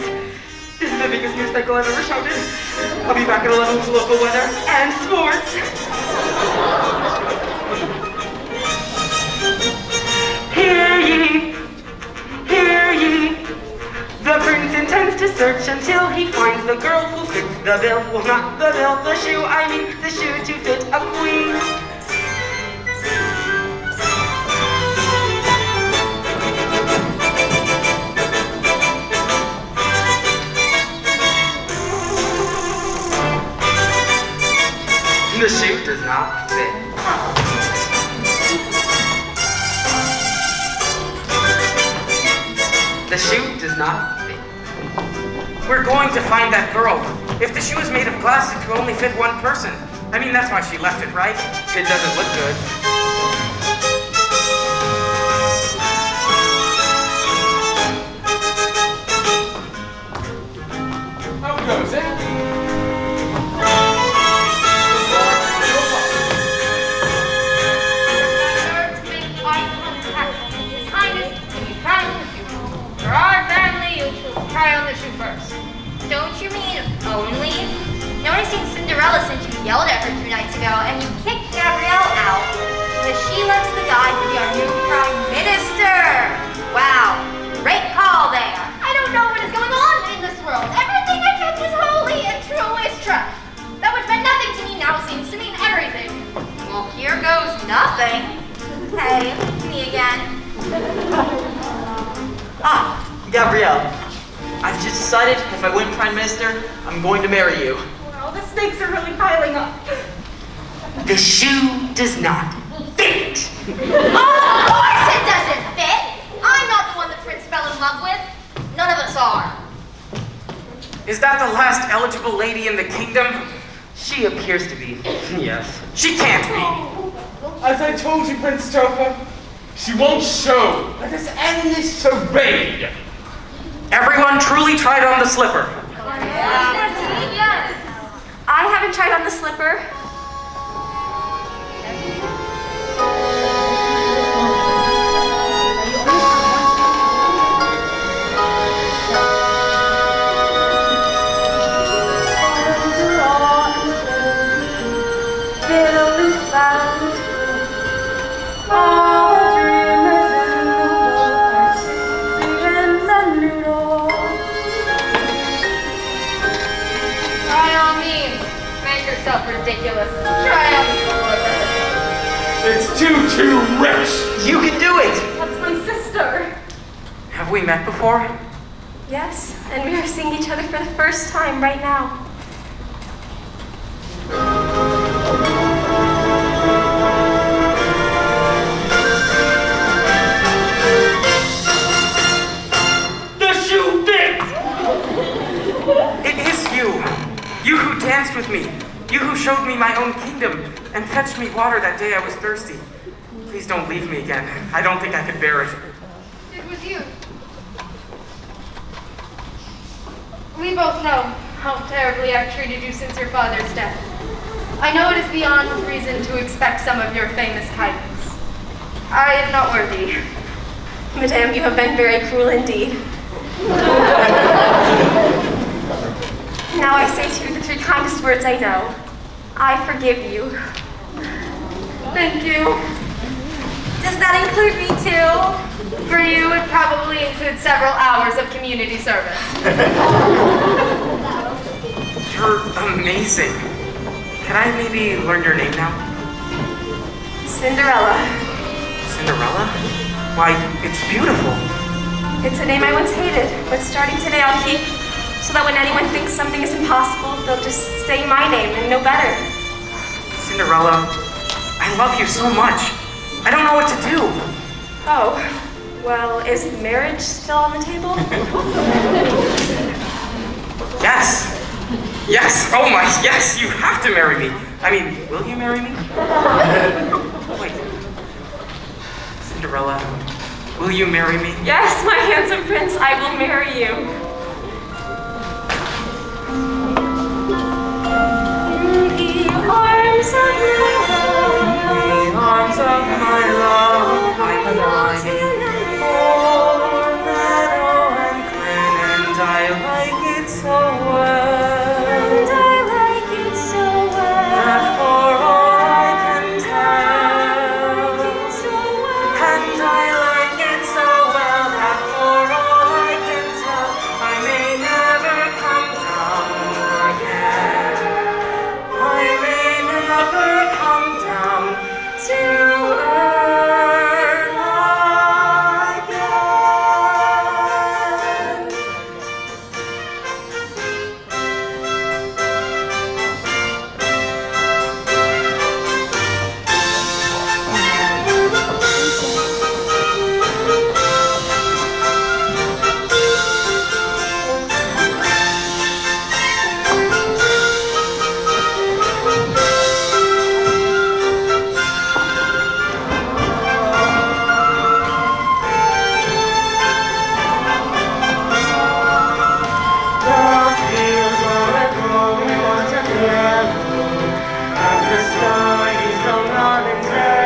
[SPEAKER 1] This is the biggest news cycle I've ever shouted. I'll be back at 11 with local weather and sports. Hear ye, hear ye. The prince intends to search until he finds the girl who fits the bill. Well, not the bill, the shoe, I mean the shoe to fit a queen. The shoe does not fit. The shoe does not fit. We're going to find that girl. If the shoe is made of glass, it could only fit one person. I mean, that's why she left it, right? It doesn't look good.
[SPEAKER 2] How goes it?
[SPEAKER 4] His Highness, we try on the shoe. For our family, you should try on the shoe first.
[SPEAKER 9] Don't you mean only? Noticing Cinderella since you yelled at her 2 nights ago and you kicked Gabrielle out because she looks the guy to be our new prime minister. Wow, great call there. I don't know what is going on in this world. Everything I touch is holy and true is trash. That which meant nothing to me now seems to mean everything. Well, here goes nothing. Hey, me again.
[SPEAKER 6] Ah, Gabrielle. I've just decided if I win Prime Minister, I'm going to marry you.
[SPEAKER 7] Well, the stakes are really piling up.
[SPEAKER 1] The shoe does not fit.
[SPEAKER 9] Of course it doesn't fit. I'm not the one the prince fell in love with. None of us are.
[SPEAKER 1] Is that the last eligible lady in the kingdom? She appears to be. Yes. She can't be.
[SPEAKER 2] As I told you, Prince Topher, she won't show. Let us end this charade.
[SPEAKER 1] Everyone truly tried on the slipper.
[SPEAKER 4] Yes.
[SPEAKER 8] I haven't tried on the slipper.
[SPEAKER 4] Ridiculous. Try on the slipper.
[SPEAKER 2] It's too rich.
[SPEAKER 6] You can do it!
[SPEAKER 7] That's my sister.
[SPEAKER 1] Have we met before?
[SPEAKER 8] Yes, and we are seeing each other for the first time right now.
[SPEAKER 2] The shoe fits.
[SPEAKER 1] It is you. You who danced with me. You who showed me my own kingdom and fetched me water that day I was thirsty. Please don't leave me again. I don't think I could bear it.
[SPEAKER 4] It was you. We both know how terribly I've treated you since your father's death. I know it is beyond reason to expect some of your famous kindness. I am not worthy.
[SPEAKER 8] Madame, you have been very cruel indeed. Now I say to you the 3 kindest words I know. I forgive you.
[SPEAKER 4] Thank you.
[SPEAKER 9] Does that include me too?
[SPEAKER 4] For you, it probably includes several hours of community service.
[SPEAKER 1] You're amazing. Can I maybe learn your name now?
[SPEAKER 8] Cinderella.
[SPEAKER 1] Cinderella? Why, it's beautiful.
[SPEAKER 8] It's a name I once hated, but starting today I'll keep, so that when anyone thinks something is impossible, they'll just say my name and know better.
[SPEAKER 1] Cinderella, I love you so much. I don't know what to do.
[SPEAKER 8] Oh, well, is marriage still on the table?
[SPEAKER 1] Yes. Yes. Oh my, yes, you have to marry me. I mean, will you marry me? Wait. Cinderella, will you marry me?
[SPEAKER 8] Yes, my handsome prince, I will marry you. In the arms of my love,
[SPEAKER 1] In the arms of my love, I can lie o'er meadow and glen, and I like it so well.
[SPEAKER 8] and I like it so
[SPEAKER 1] That
[SPEAKER 8] well.
[SPEAKER 1] for all I can tell,
[SPEAKER 8] So well.
[SPEAKER 1] and I like it so well that for all I can tell, and